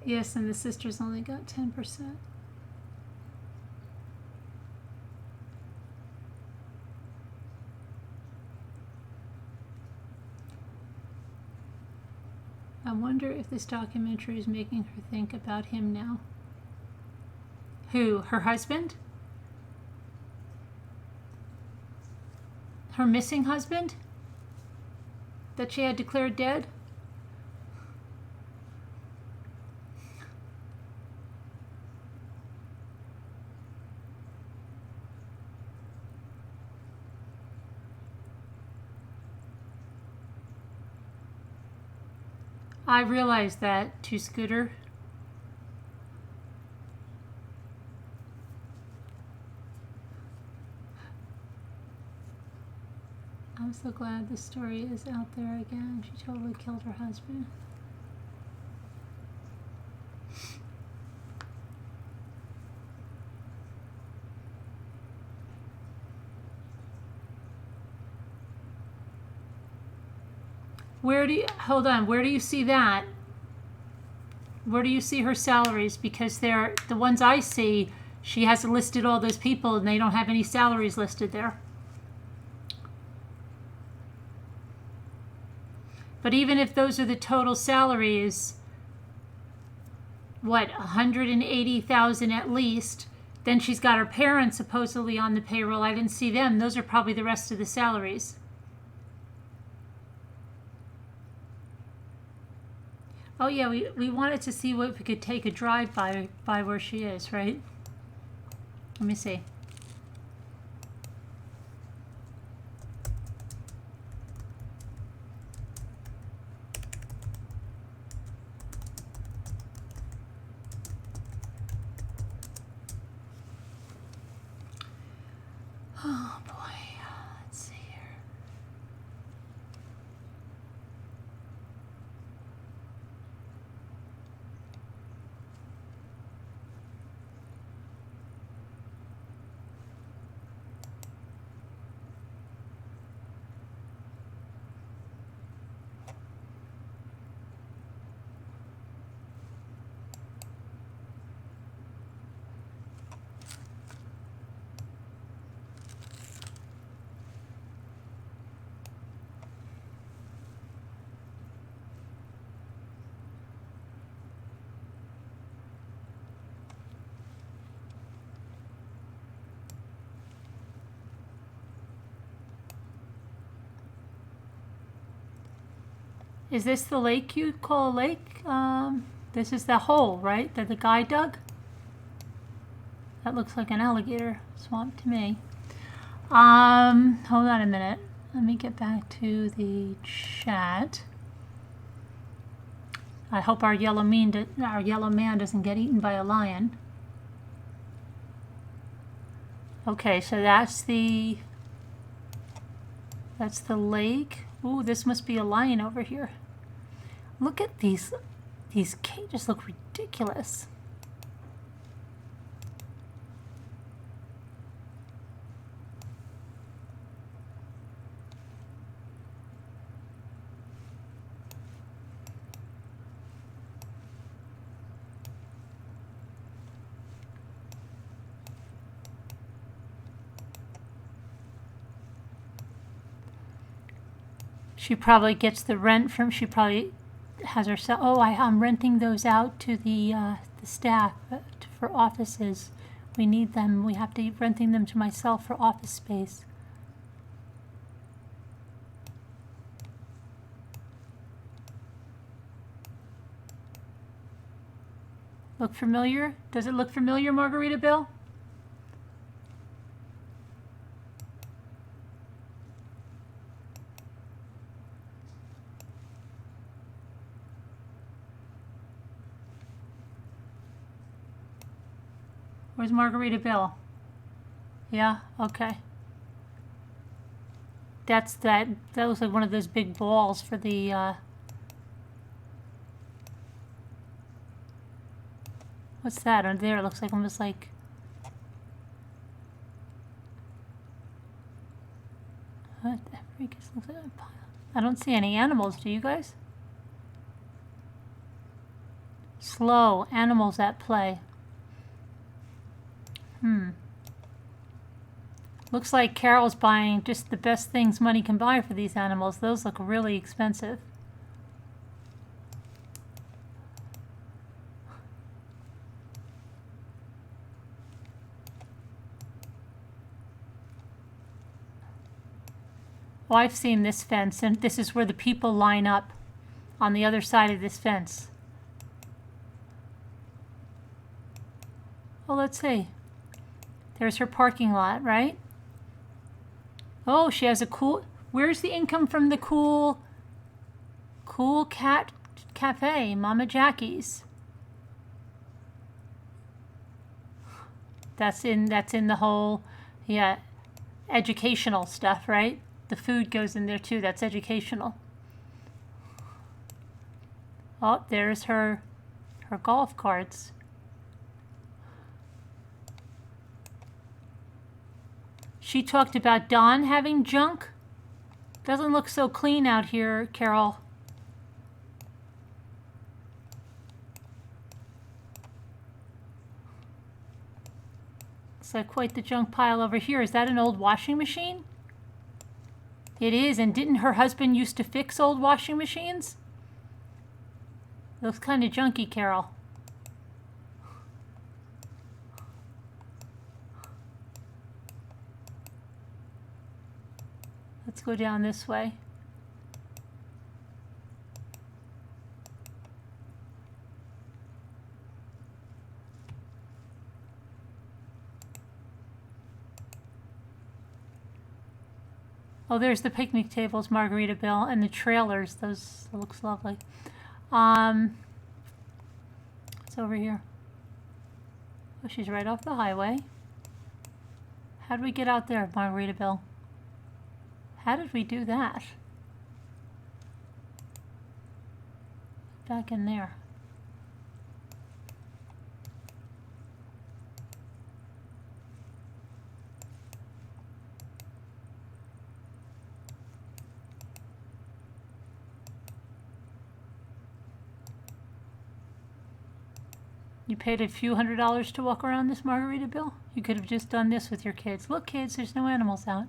Speaker 1: Yes, and the sisters only got 10%. I wonder if this documentary is making her think about him now. Who? Her husband? Her missing husband? That she had declared dead? I realized that too, Scooter. I'm so glad this story is out there again. She totally killed her husband. Where do you, hold on, where do you see that? Where do you see her salaries? Because they're, the ones I see, she hasn't listed all those people and they don't have any salaries listed there. But even if those are the total salaries, what, 180,000 at least, then she's got her parents supposedly on the payroll. I didn't see them. Those are probably the rest of the salaries. Oh yeah, we wanted to see what if we could take a drive by where she is, right? Let me see. Oh boy, let's see here. Is this the lake you call a lake? This is the hole, right, that the guy dug? That looks like an alligator swamp to me. Hold on a minute. Let me get back to the chat. I hope our yellow man doesn't get eaten by a lion. Okay, so that's the lake. Ooh, this must be a lion over here. Look at these cages, look ridiculous. She probably gets the rent from, she probably has herself, oh, I'm renting those out to the staff for offices. We need them. We have to renting them to myself for office space. Look familiar? Does it look familiar, Margarita Bill? Where's Margarita Bill? Yeah, okay. That looks like one of those big balls for the what's that on there? It looks like almost like what the freak is, looks like a pile. I don't see any animals, do you guys? Slow, animals at play. Looks like Carole's buying just the best things money can buy for these animals. Those look really expensive. Oh, I've seen this fence, and this is where the people line up on the other side of this fence. Oh, let's see. There's her parking lot, right? Oh, she has a cool... Where's the income from the cool cat cafe, Mama Jackie's? That's in the whole, yeah, educational stuff, right? the food goes in there too. That's educational. Oh, there's her golf carts. She talked about Dawn having junk. Doesn't look so clean out here, Carol. Looks like quite the junk pile over here. Is that an old washing machine? It is, and didn't her husband used to fix old washing machines? Looks kind of junky, Carol. Let's go down this way. Oh, there's the picnic tables, Margaritaville, and the trailers. Those looks lovely. It's over here. Oh, she's right off the highway. How did we get out there, Margaritaville? How did we do that? Back in there. You paid a few $100s to walk around this Margaritaville? You could have just done this with your kids. Look, kids, there's no animals out.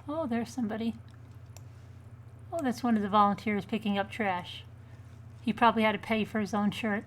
Speaker 1: Oh, there's somebody. Oh, that's one of the volunteers picking up trash. He probably had to pay for his own shirt.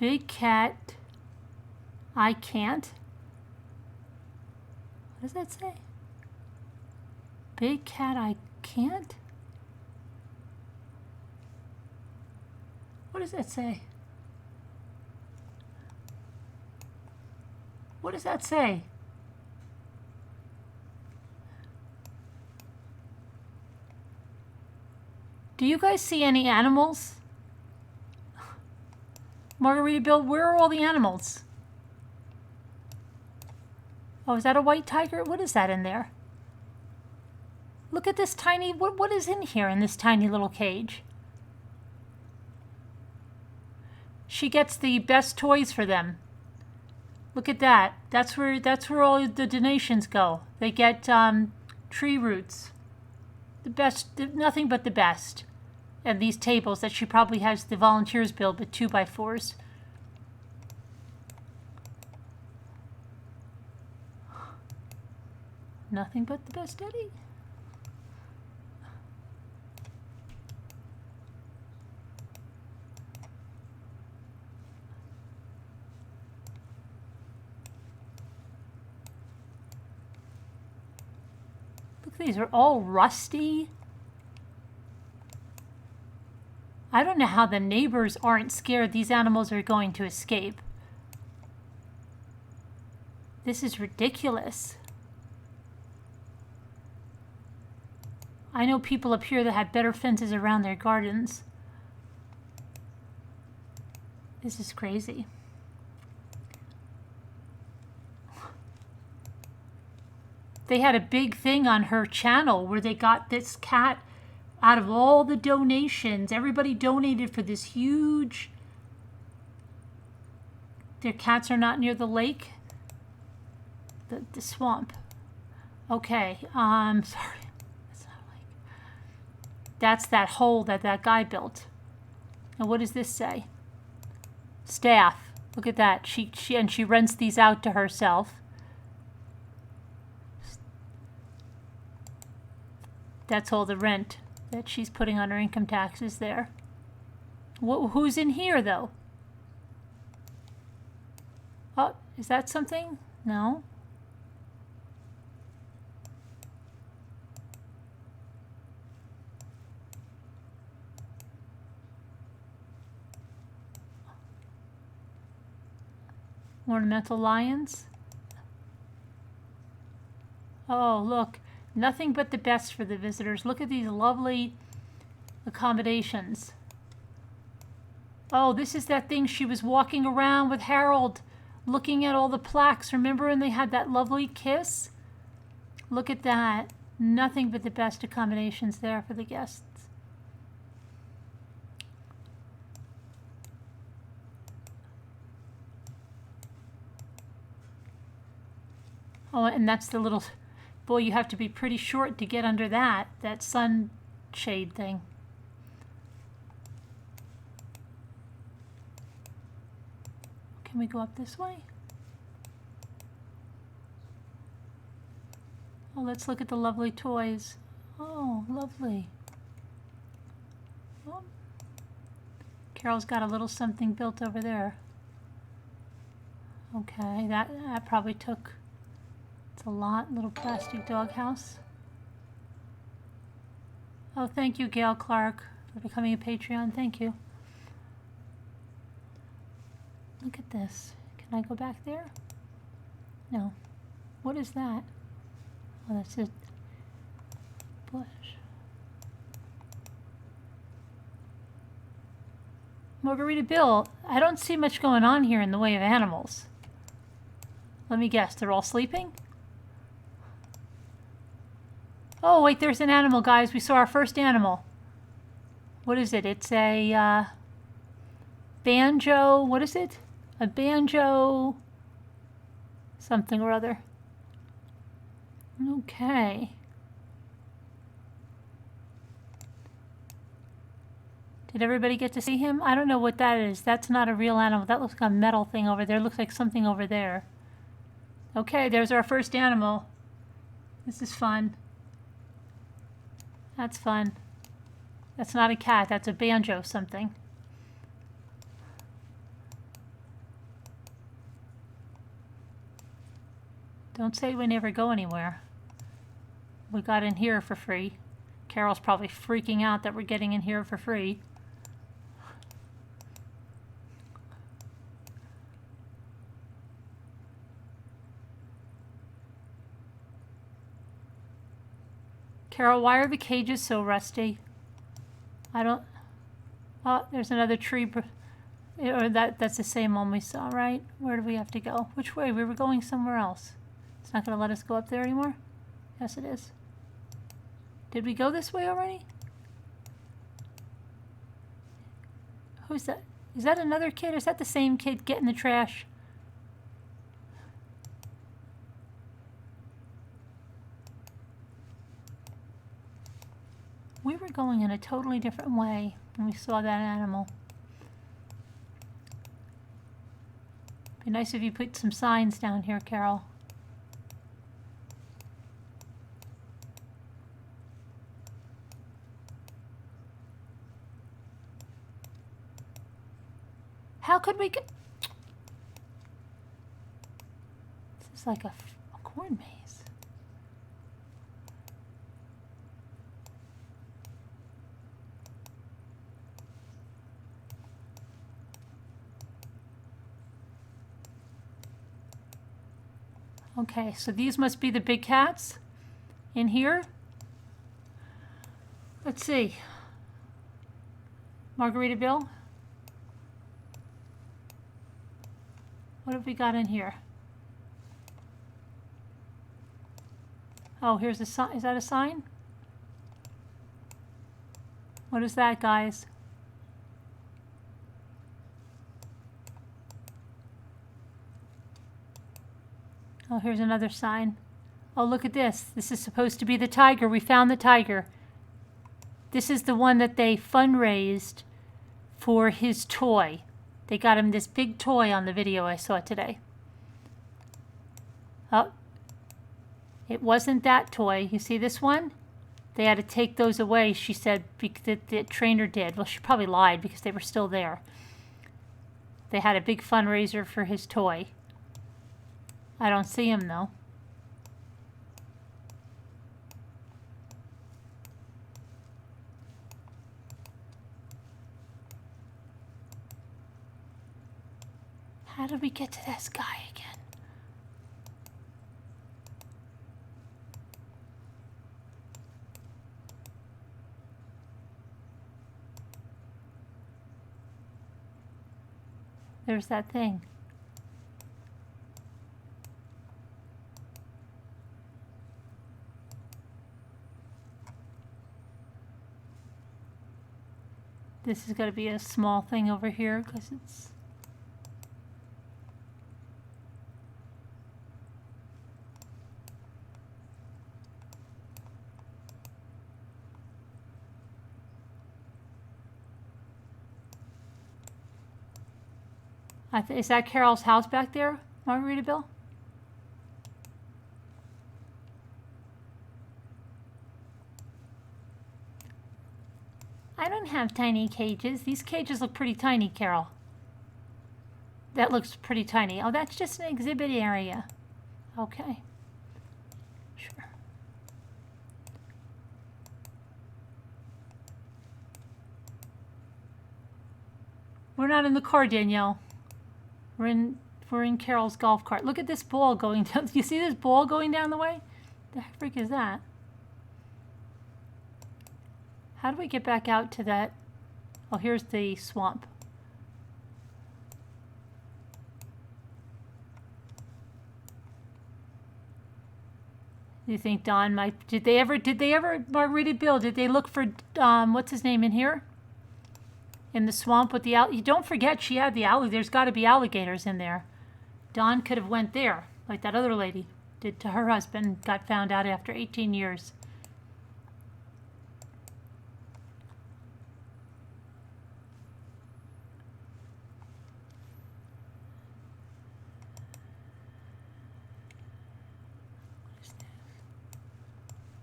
Speaker 1: Big cat, I can't. What does that say? Big cat, I can't? What does that say? What does that say? Do you guys see any animals? Margaritaville, where are all the animals? Oh, is that a white tiger? What is that in there? Look at this tiny, what is in here in this tiny little cage? She gets the best toys for them. Look at that. That's where all the donations go. They get tree roots. The best, nothing but the best. And these tables that she probably has the volunteers build with 2x4s. Nothing but the best, Eddie. Look, these are all rusty. I don't know how the neighbors aren't scared these animals are going to escape. This is ridiculous. I know people up here that have better fences around their gardens. This is crazy. They had a big thing on her channel where they got this cat out of all the donations. Everybody donated for this huge... Their cats are not near the lake. The swamp. Okay, sorry. That's not a lake. That's that hole that guy built. And what does this say? Staff. Look at that. She rents these out to herself. That's all the rent that she's putting on her income taxes there. Who's in here, though? Oh, is that something? No. Ornamental lions. Oh, look. Nothing but the best for the visitors. Look at these lovely accommodations. Oh, this is that thing she was walking around with Harold, looking at all the plaques. Remember when they had that lovely kiss? Look at that. Nothing but the best accommodations there for the guests. Oh, and that's the little... Boy, you have to be pretty short to get under that sunshade thing. Can we go up this way? Oh, let's look at the lovely toys. Oh, lovely. Oh. Carole's got a little something built over there. Okay, that probably took... It's a lot. Little plastic doghouse. Oh, thank you, Gail Clark, for becoming a Patreon. Thank you. Look at this. Can I go back there? No. What is that? Oh, that's a bush. Margarita Bill, I don't see much going on here in the way of animals. Let me guess, they're all sleeping? Oh, wait, there's an animal, guys. We saw our first animal. What is it? It's a banjo. What is it? A banjo something or other. Okay. Did everybody get to see him? I don't know what that is. That's not a real animal. That looks like a metal thing over there. It looks like something over there. Okay, there's our first animal. This is fun. That's fun. That's not a cat. That's a banjo something. Don't say we never go anywhere. We got in here for free. Carole's probably freaking out that we're getting in here for free. Carole, why are the cages so rusty? I don't... Oh, there's another tree. Or that's the same one we saw, right? Where do we have to go? Which way? We were going somewhere else. It's not going to let us go up there anymore? Yes, it is. Did we go this way already? Who's that? Is that another kid, or is that the same kid getting the trash? We were going in a totally different way when we saw that animal. Be nice if you put some signs down here, Carole. How could we get... This is like a corn maze. Okay, so these must be the big cats in here. Let's see. Margarita Bill. What have we got in here? Oh, here's a sign. Is that a sign? What is that, guys? Oh, here's another sign. Oh, look at this. This is supposed to be the tiger. We found the tiger. This is the one that they fundraised for his toy. They got him this big toy on the video I saw today. Oh, it wasn't that toy. You see this one? They had to take those away, she said, because the trainer did. Well, she probably lied because they were still there. They had a big fundraiser for his toy. I don't see him, though. How did we get to this guy again? There's that thing. This is going to be a small thing over here because it's... Is that Carol's house back there, Margaritaville? I don't have tiny cages. These cages look pretty tiny, Carol. That looks pretty tiny. Oh, that's just an exhibit area. Okay. Sure. We're not in the car, Danielle. We're in Carol's golf cart. Look at this ball going down. You see this ball going down the way? The heck is that? How do we get back out to that? Oh, here's the swamp. Do you think Don might? Did they ever? Margaritaville? Did they look for what's his name in here? In the swamp with the you don't forget she had the alligator. There's got to be alligators in there. Dawn could have went there like that other lady did to her husband. Got found out after 18 years.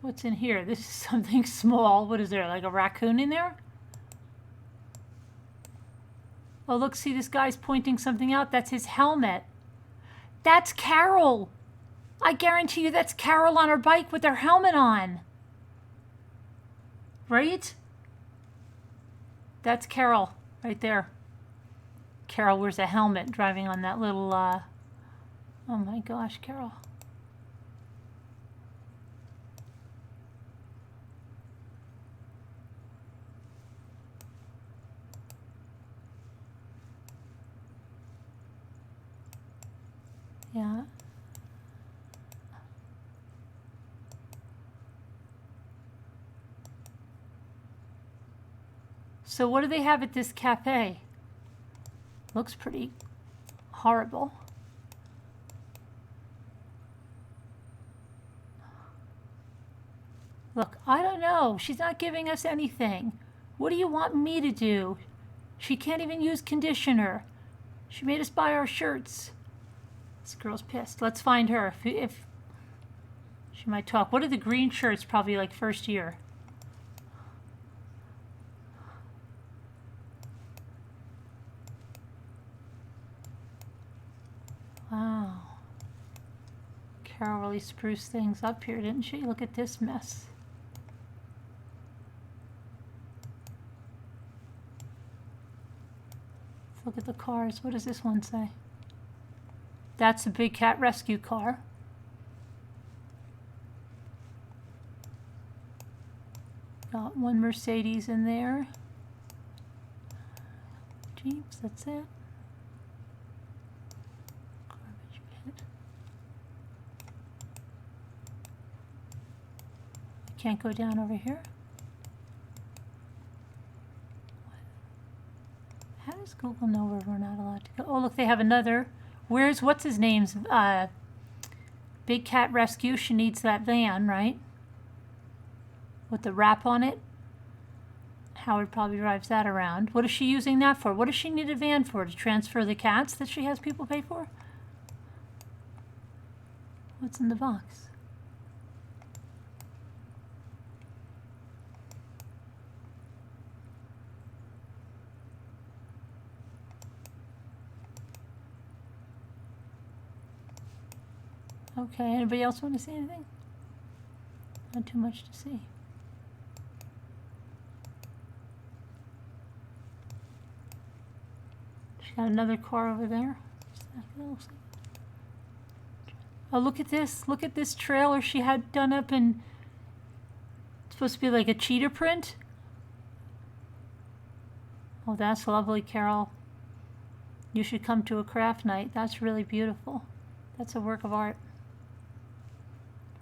Speaker 1: What's in here? This is something small. What is there? Like a raccoon in there? Oh, look, see this guy's pointing something out. That's his helmet. That's Carole. I guarantee you that's Carole on her bike with her helmet on. Right? That's Carole right there. Carole wears a helmet driving on that little, oh my gosh, Carole. Yeah. So what do they have at this cafe? Looks pretty horrible. Look, I don't know. She's not giving us anything. What do you want me to do? She can't even use conditioner. She made us buy our shirts. This girl's pissed. Let's find her. If she might talk. What are the green shirts? Probably like first year. Wow. Carole really spruced things up here, didn't she? Look at this mess. Let's look at the cars. What does this one say? That's a big cat rescue car. Got one Mercedes in there. Jeeps, that's it. Garbage pit. Can't go down over here. How does Google know where we're not allowed to go? Oh, look, they have another. What's his name's Big Cat Rescue? She needs that van, right? With the wrap on it. Howard probably drives that around. What is she using that for? What does she need a van for? To transfer the cats that she has people pay for? What's in the box? Okay, anybody else want to see anything? Not too much to see. She's got another car over there. Oh, look at this. Look at this trailer she had done up in... It's supposed to be like a cheetah print. Oh, that's lovely, Carol. You should come to a craft night. That's really beautiful. That's a work of art.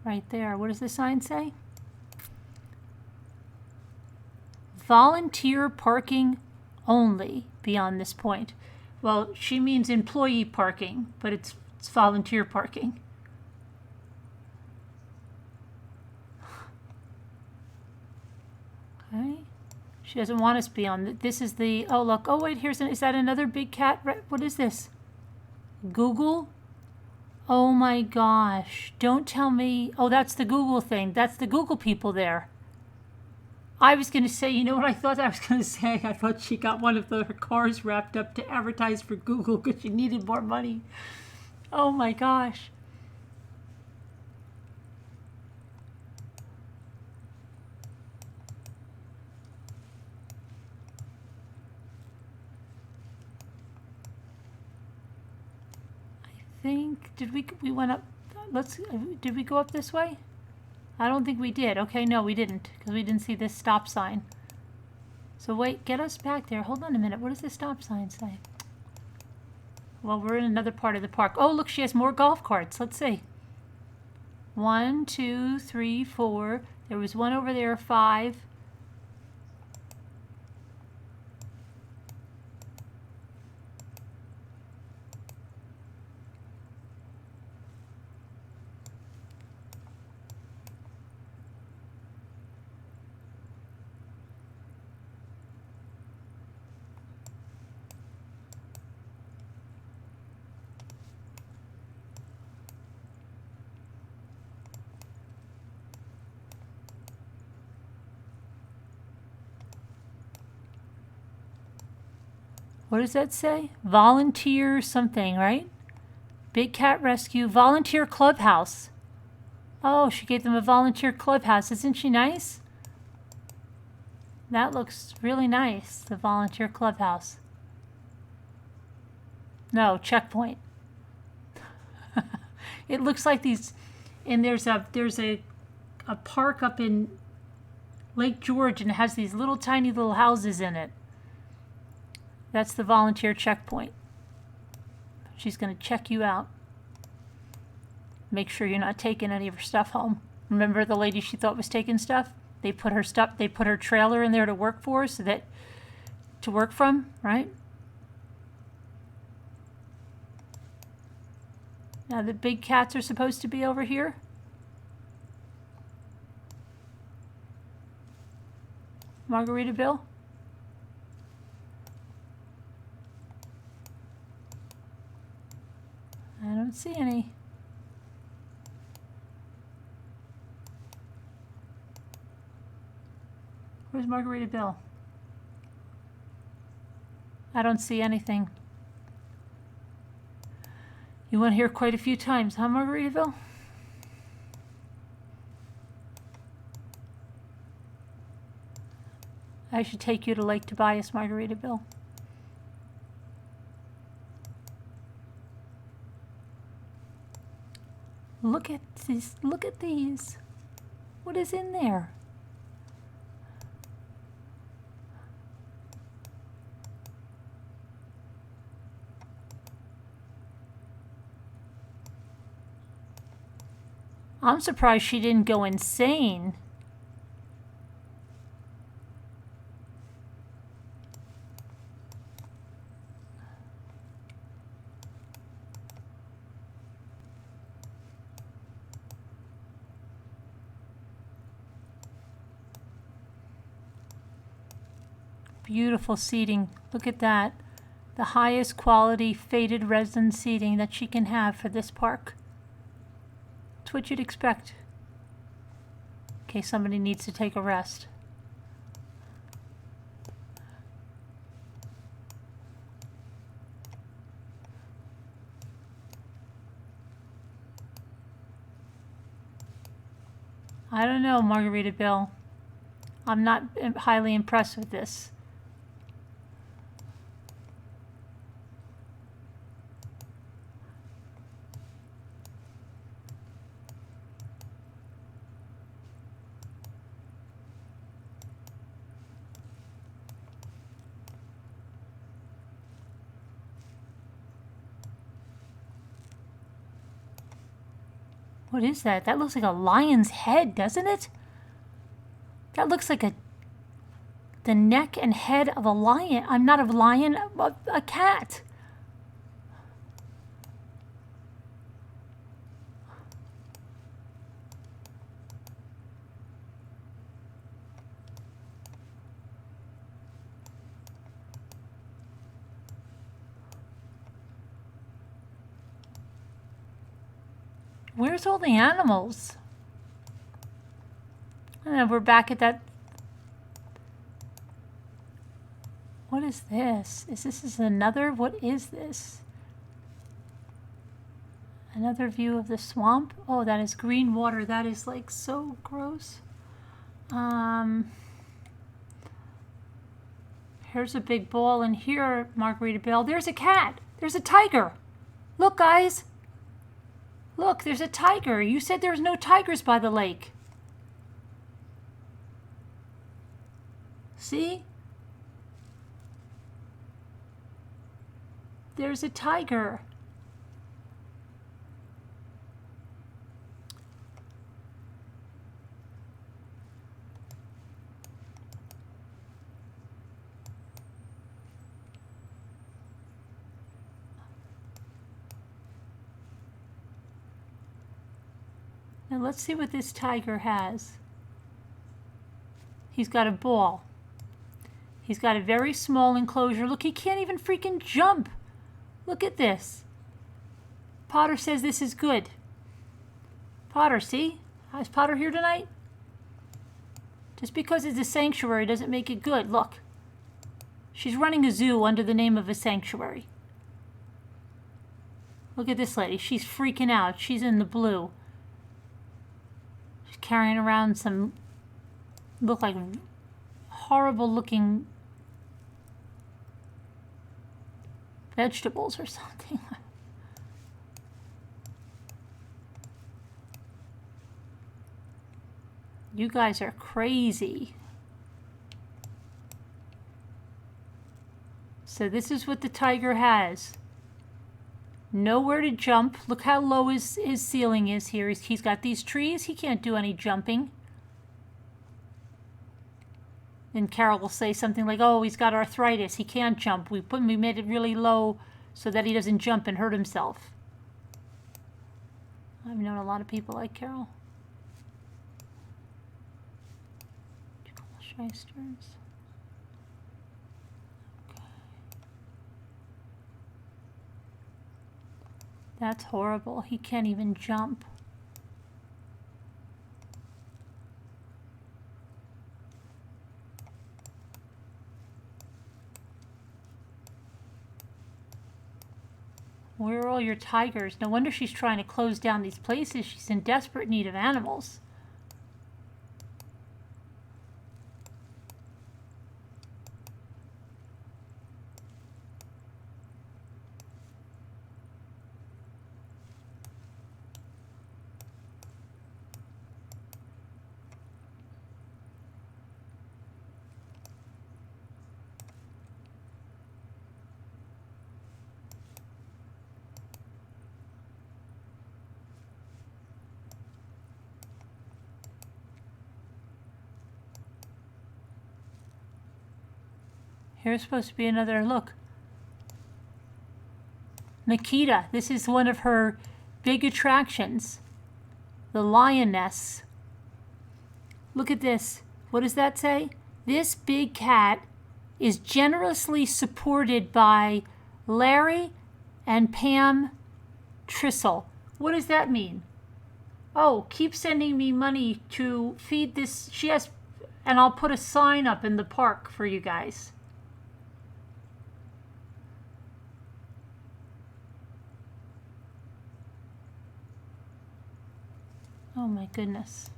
Speaker 1: Right there. What does the sign say? Volunteer parking only beyond this point. Well, she means employee parking, but it's volunteer parking. Okay. She doesn't want us beyond. This is the, oh look, oh wait, is that another big cat? What is this? Google? Oh my gosh, don't tell me, oh that's the Google thing. That's the Google people there. I was going to say, you know what I thought I was going to say? I thought she got one of her cars wrapped up to advertise for Google because she needed more money. Oh my gosh. Did we went up, did we go up this way? I don't think we did. Okay, no, we didn't, because we didn't see this stop sign. So wait, get us back there. Hold on a minute. What does the stop sign say? Well, we're in another part of the park. Oh, look, she has more golf carts. Let's see. 1, 2, 3, 4. There was one over there, 5. What does that say? Volunteer something, right? Big Cat Rescue, Volunteer Clubhouse. Oh, she gave them a volunteer clubhouse. Isn't she nice? That looks really nice, the volunteer clubhouse. No, checkpoint. It looks like these, and there's a park up in Lake George, and it has these little tiny little houses in it. That's the volunteer checkpoint. She's going to check you out. Make sure you're not taking any of her stuff home. Remember the lady she thought was taking stuff? They put her trailer in there to work for, to work from, right? Now the big cats are supposed to be over here. Margaritaville? I don't see any. Where's Margaritaville? I don't see anything. You went here quite a few times, huh, Margaritaville? I should take you to Lake Tobias, Margaritaville. Look at this. Look at these. What is in there? I'm surprised she didn't go insane. Beautiful seating. Look at that. The highest quality faded resin seating that she can have for this park. It's what you'd expect in case somebody needs to take a rest. I don't know, Margarita Bill. I'm not highly impressed with this. What is that? That looks like a lion's head, doesn't it? That looks like the neck and head of a lion. I'm not a lion, a cat. Where's all the animals? And we're back at that. What is this? Is this another? What is this? Another view of the swamp? Oh, that is green water. That is like so gross. Here's a big ball in here, Margarita Bill. There's a cat. There's a tiger. Look, guys. Look, there's a tiger. You said there's no tigers by the lake. See? There's a tiger. Now let's see what this tiger has. He's got a ball. He's got a very small enclosure. Look, he can't even freaking jump. Look at this. Potter says this is good. Potter, see? Is Potter here tonight? Just because it's a sanctuary doesn't make it good. Look. She's running a zoo under the name of a sanctuary. Look at this lady. She's freaking out. She's in the blue. She's carrying around some, look like horrible looking vegetables or something. You guys are crazy. So this is what the tiger has. Nowhere to jump. Look how low his ceiling is here. He's got these trees. He can't do any jumping. And Carole will say something like, oh, he's got arthritis. He can't jump. We made it really low so that he doesn't jump and hurt himself. I've known a lot of people like Carole. Shysters. Okay. That's horrible. He can't even jump. Where are all your tigers? No wonder she's trying to close down these places. She's in desperate need of animals. Here's supposed to be another look. Nikita, this is one of her big attractions. The lioness. Look at this. What does that say? This big cat is generously supported by Larry and Pam Trissel. What does that mean? Oh, keep sending me money to feed this. She has, and I'll put a sign up in the park for you guys. Oh my goodness.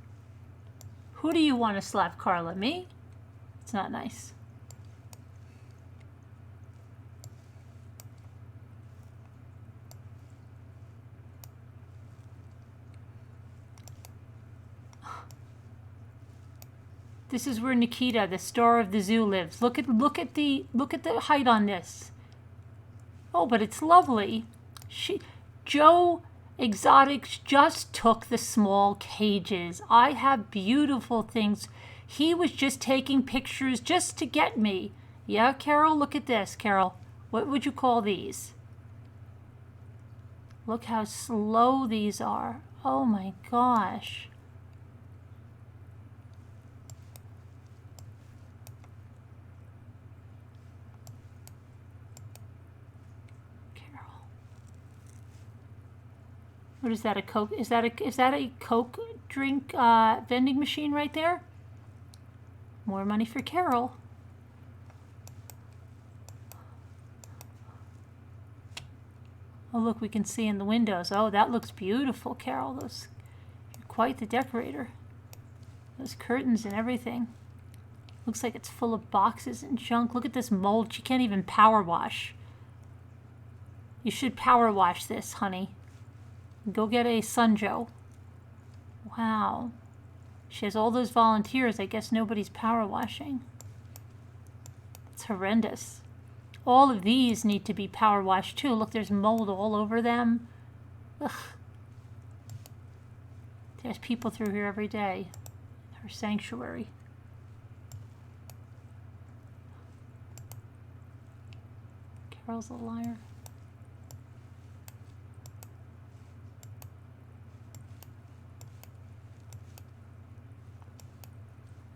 Speaker 1: Who do you want to slap, Carla? Me? It's not nice. This is where Nikita, the star of the zoo, lives. Look at the height on this. Oh, but it's lovely. Joe Exotics just took the small cages. I have beautiful things. He was just taking pictures just to get me. Yeah, Carol, look at this, Carol. What would you call these? Look how slow these are. Oh my gosh. What is that, a Coke? Is that a Coke drink vending machine right there? More money for Carol. Oh, look, we can see in the windows. Oh, that looks beautiful, Carol. You're quite the decorator. Those curtains and everything. Looks like it's full of boxes and junk. Look at this mold. She can't even power wash. You should power wash this, honey. Go get a Sunjo. Wow. She has all those volunteers. I guess nobody's power washing. It's horrendous. All of these need to be power washed too. Look, there's mold all over them. Ugh. There's people through here every day. Her sanctuary. Carol's a liar.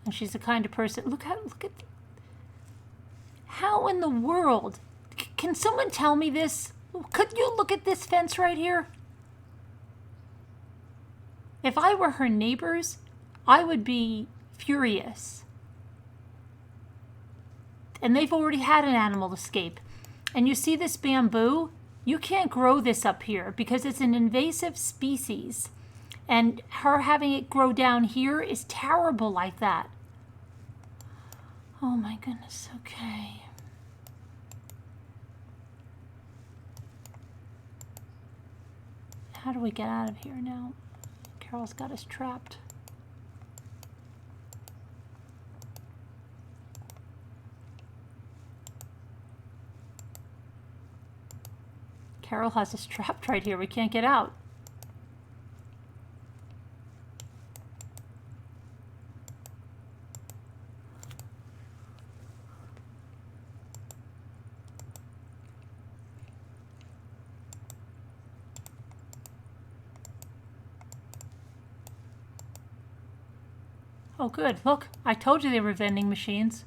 Speaker 1: And she's the kind of person, look at, how in the world, can someone tell me this? Could you look at this fence right here? If I were her neighbors, I would be furious. And they've already had an animal escape. And you see this bamboo? You can't grow this up here because it's an invasive species. And her having it grow down here is terrible like that. Oh my goodness, okay. How do we get out of here now? Carol's got us trapped. Carol has us trapped right here. We can't get out. Oh, good. Look, I told you they were vending machines.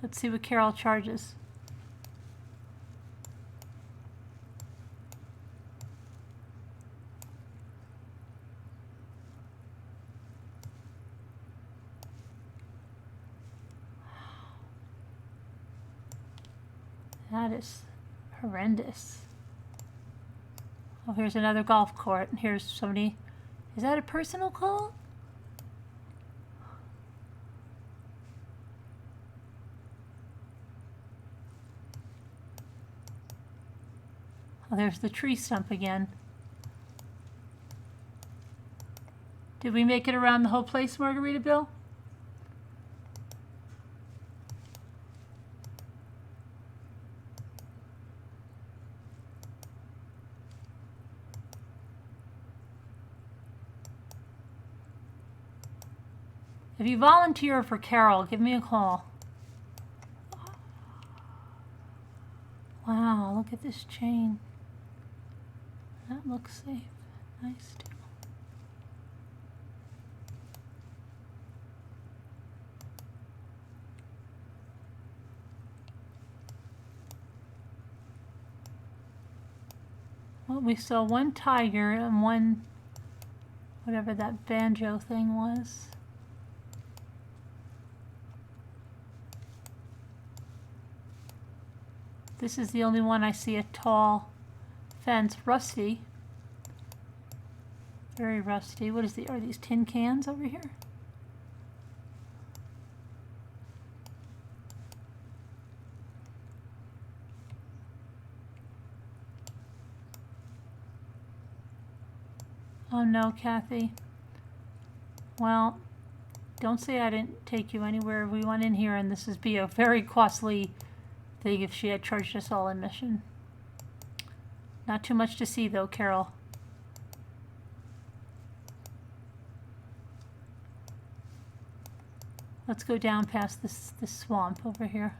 Speaker 1: Let's see what Carol charges. That is horrendous. Oh, here's another golf court. And here's somebody. Is that a personal call? Oh, there's the tree stump again. Did we make it around the whole place, Margarita Bill? If you volunteer for Carol, give me a call. Wow, look at this chain. That looks safe. Nice too. Well, we saw one tiger and one, whatever that banjo thing was. This is the only one I see a tall fence, rusty. Very rusty. What is are these tin cans over here? Oh no, Kathy. Well, don't say I didn't take you anywhere. We went in here and this would be a very costly thing if she had charged us all admission. Not too much to see though, Carol. Let's go down past this swamp over here.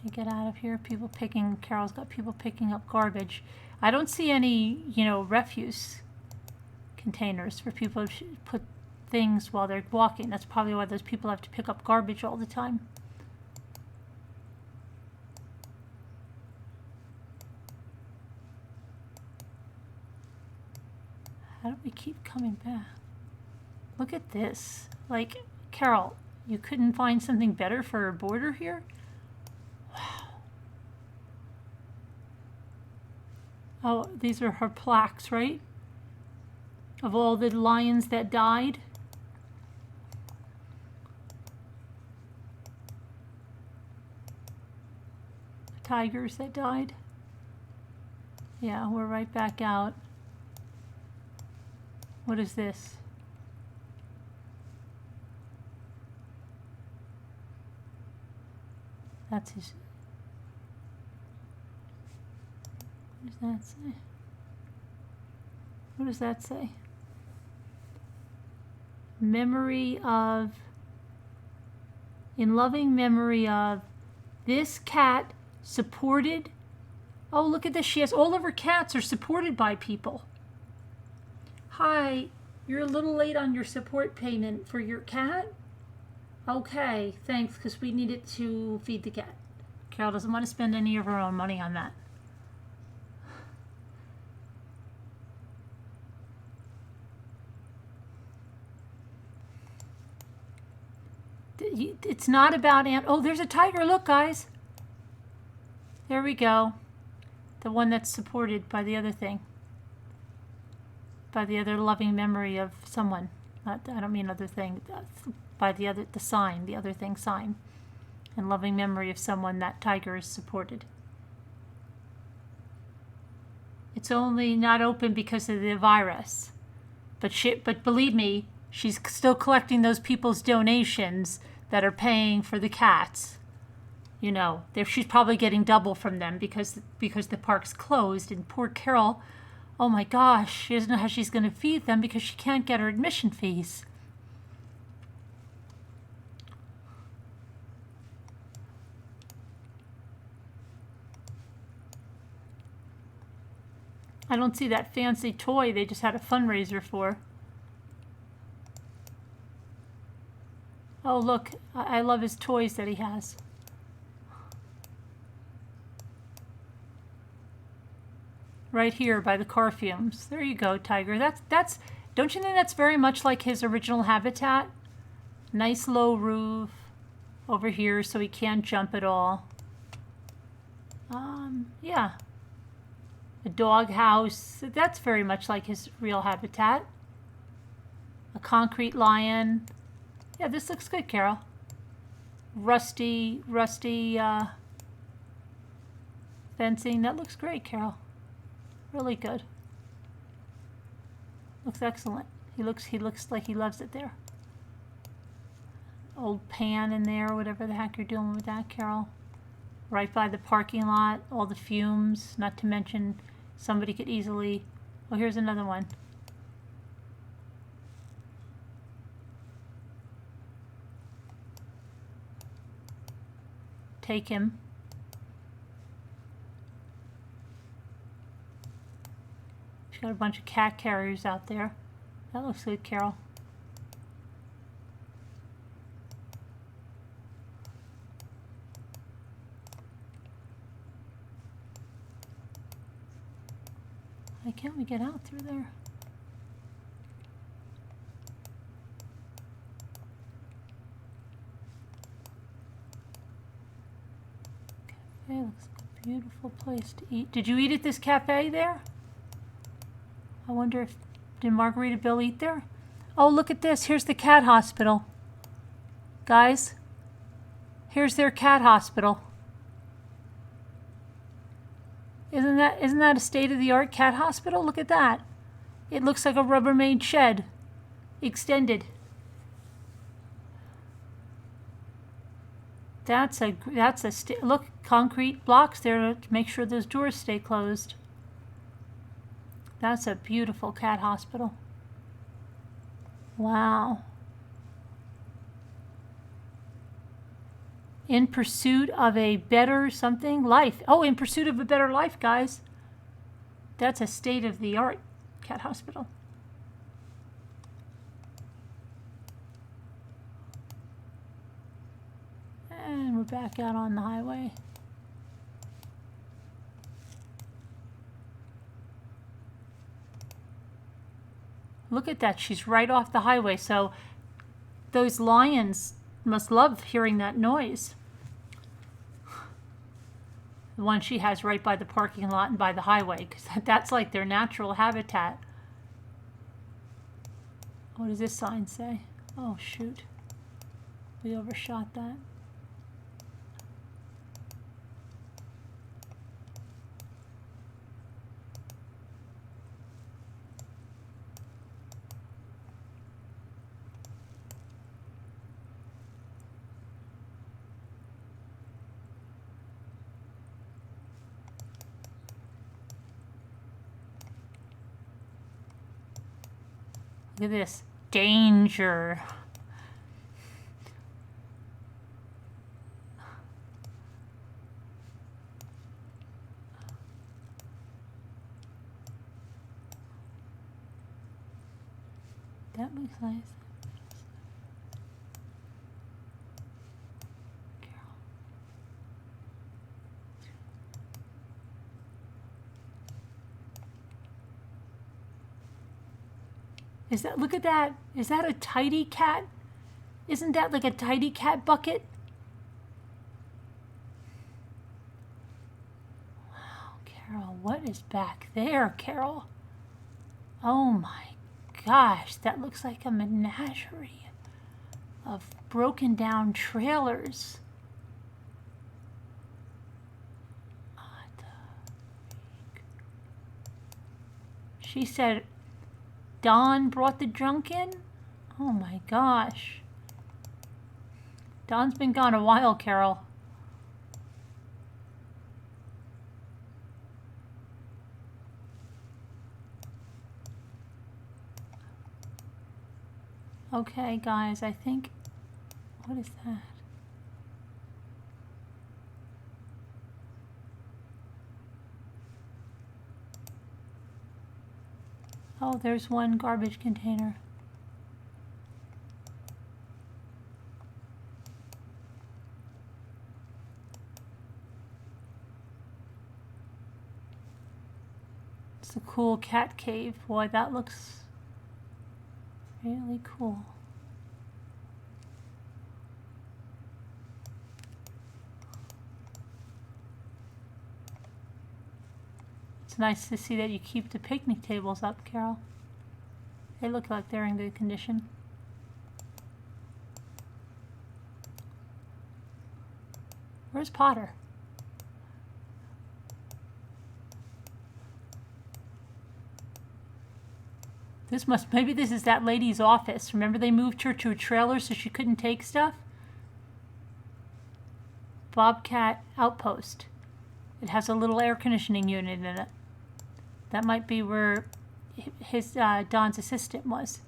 Speaker 1: To get out of here, Carol's got people picking up garbage. I don't see any, refuse containers for people to put things while they're walking. That's probably why those people have to pick up garbage all the time. How do we keep coming back? Look at this. Like, Carol, you couldn't find something better for a border here? Wow. Oh, these are her plaques, right? Of all the lions that died. Tigers that died. Yeah, we're right back out. What is this? That's his. What does that say? What does that say? Memory of, in loving memory of, this cat supported. Oh, look at this. She has all of her cats are supported by people. Hi, you're a little late on your support payment for your cat? Okay, thanks, because we need it to feed the cat. Carol doesn't want to spend any of her own money on that. It's not about oh, there's a tiger. Look, guys. There we go. The one that's supported by the other thing. By the other loving memory of someone. I don't mean other thing. By the sign, the other thing sign. And loving memory of someone that tiger is supported. It's only not open because of the virus. But believe me, she's still collecting those people's donations that are paying for the cats. She's probably getting double from them because the park's closed. And poor Carol, oh my gosh, she doesn't know how she's going to feed them because she can't get her admission fees. I don't see that fancy toy they just had a fundraiser for. Oh, look, I love his toys that he has. Right here by the car fumes. There you go, tiger. That's don't you think that's very much like his original habitat? Nice low roof over here so he can't jump at all. Yeah. A dog house. That's very much like his real habitat. A concrete lion. Yeah, this looks good, Carol. Rusty fencing. That looks great, Carol. Really good. Looks excellent. He looks like he loves it there. Old pan in there, whatever the heck you're doing with that, Carol. Right by the parking lot, all the fumes, not to mention somebody could easily... Oh, here's another one. Take him. She's got a bunch of cat carriers out there. That looks good, Carol. Why can't we get out through there? Cafe looks like a beautiful place to eat. Did you eat at this cafe there? I wonder if, did Margarita Bill eat there? Oh, look at this. Here's the cat hospital. Guys, here's their cat hospital. Isn't that a state-of-the-art cat hospital? Look at that. It looks like a Rubbermaid shed, extended. Look, concrete blocks there to make sure those doors stay closed. That's a beautiful cat hospital. Wow. In pursuit of a better something life. Oh, in pursuit of a better life, guys. That's a state-of-the-art cat hospital. And we're back out on the highway. Look at that. She's right off the highway. So those lions must love hearing that noise. The one she has right by the parking lot and by the highway, because that's like their natural habitat. What does this sign say? Oh, shoot. We overshot that. Look at this. Danger. That makes nice. Is that, look at that. Is that a tidy cat? Isn't that like a tidy cat bucket? Wow, Carole, what is back there, Carole? Oh my gosh, that looks like a menagerie of broken down trailers. What the freak? She said Don brought the drunk in? Oh my gosh. Don's been gone a while, Carole. Okay, guys, I think... What is that? Oh, there's one garbage container. It's a cool cat cave. Boy, that looks really cool. It's nice to see that you keep the picnic tables up, Carole. They look like they're in good condition. Where's Potter? Maybe this is that lady's office. Remember they moved her to a trailer so she couldn't take stuff? Bobcat Outpost. It has a little air conditioning unit in it. That might be where his Don's assistant was.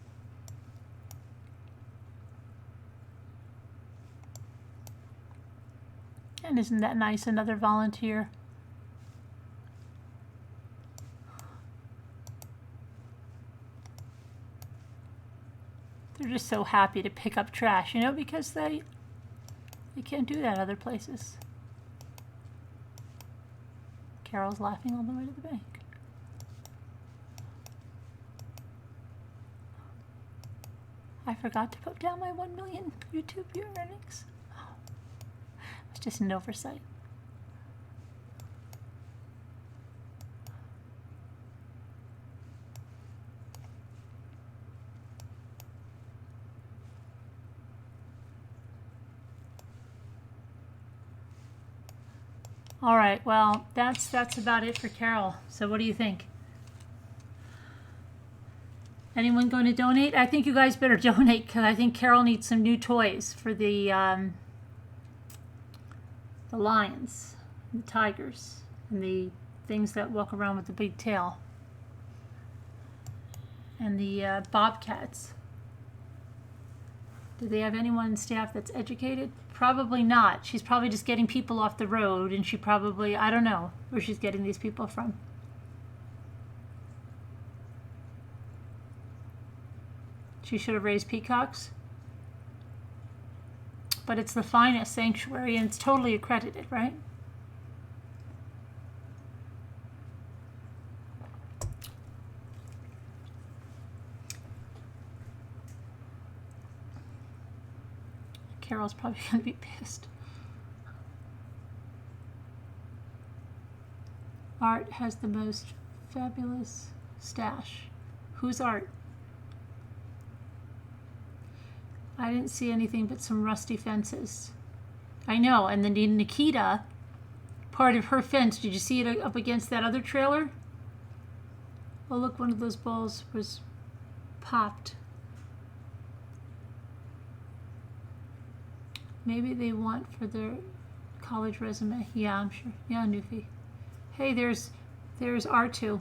Speaker 1: And isn't that nice? Another volunteer. They're just so happy to pick up trash, you know, because they can't do that other places. Carole's laughing all the way to the bank. I forgot to put down my 1 million YouTube viewer earnings. Oh, it's just an oversight. All right, well, that's about it for Carole. So what do you think? Anyone going to donate? I think you guys better donate because I think Carole needs some new toys for the lions, and the tigers, and the things that walk around with the big tail, and the bobcats. Do they have anyone on staff that's educated? Probably not. She's probably just getting people off the road, and she probably, I don't know where she's getting these people from. She should have raised peacocks. But it's the finest sanctuary, and it's totally accredited, right? Carole's probably going to be pissed. Art has the most fabulous stash. Who's Art? I didn't see anything but some rusty fences. I know, and then Nikita, part of her fence, did you see it up against that other trailer? Oh, look, one of those balls was popped. Maybe they want for their college resume. Yeah, I'm sure. Yeah, Newfie. Hey, there's R2.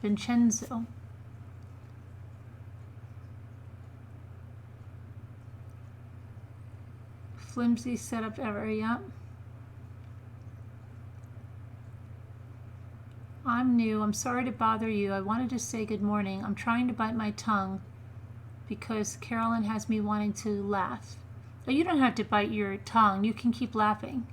Speaker 1: Vincenzo. Flimsy setup ever, yeah. I'm new. I'm sorry to bother you. I wanted to say good morning. I'm trying to bite my tongue because Carolyn has me wanting to laugh. Oh, you don't have to bite your tongue. You can keep laughing.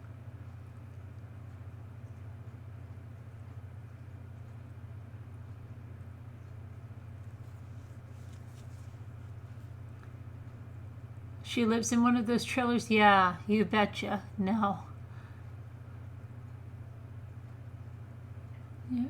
Speaker 1: She lives in one of those trailers? Yeah, you betcha. No. Yeah.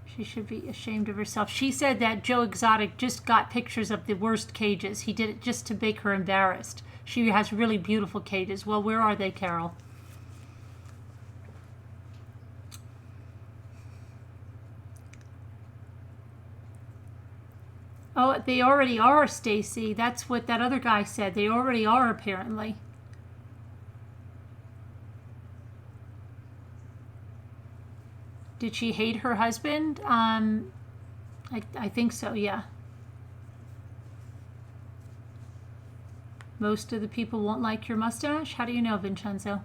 Speaker 1: She should be ashamed of herself. She said that Joe Exotic just got pictures of the worst cages. He did it just to make her embarrassed. She has really beautiful cages. Well, where are they, Carole? Oh, they already are, Stacy. That's what that other guy said. They already are, apparently. Did she hate her husband? I think so, yeah. Most of the people won't like your mustache? How do you know, Vincenzo?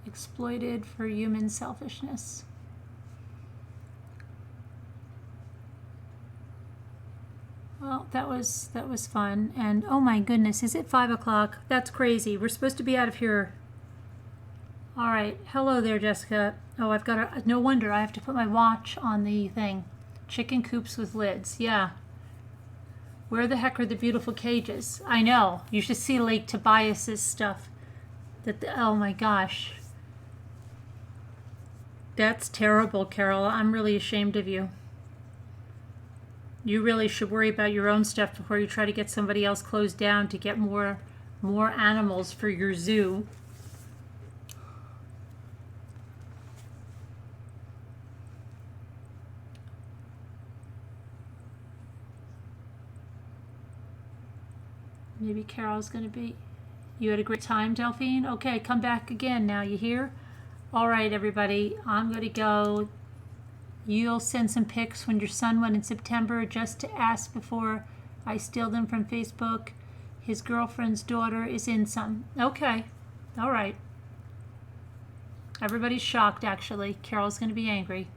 Speaker 1: Exploited for human selfishness. Well, that was fun. And oh my goodness, is it 5 o'clock? That's crazy. We're supposed to be out of here. All right. Hello there, Jessica. Oh, I've got no wonder I have to put my watch on the thing. Chicken coops with lids. Yeah. Where the heck are the beautiful cages? I know. You should see Lake Tobias's stuff. Oh my gosh. That's terrible, Carole. I'm really ashamed of you. You really should worry about your own stuff before you try to get somebody else closed down to get more animals for your zoo. Maybe Carole's going to be... You had a great time, Delphine? Okay, come back again now, you hear? All right, everybody, I'm going to go. You'll send some pics when your son went in September just to ask before I steal them from Facebook. His girlfriend's daughter is in some. Okay, all right. Everybody's shocked, actually. Carole's going to be angry.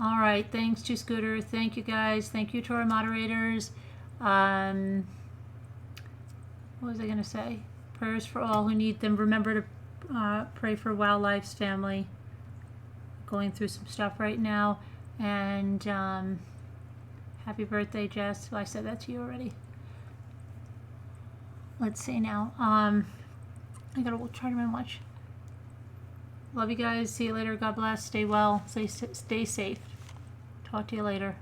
Speaker 1: All right, thanks to Scooter. Thank you, guys. Thank you to our moderators. What was I going to say? Prayers for all who need them. Remember to pray for Wildlife's family. Going through some stuff right now. And happy birthday, Jess. Well, I said that to you already. Let's see now. I gotta try to remember much. Love you guys. See you later. God bless. Stay well. Stay safe. Talk to you later.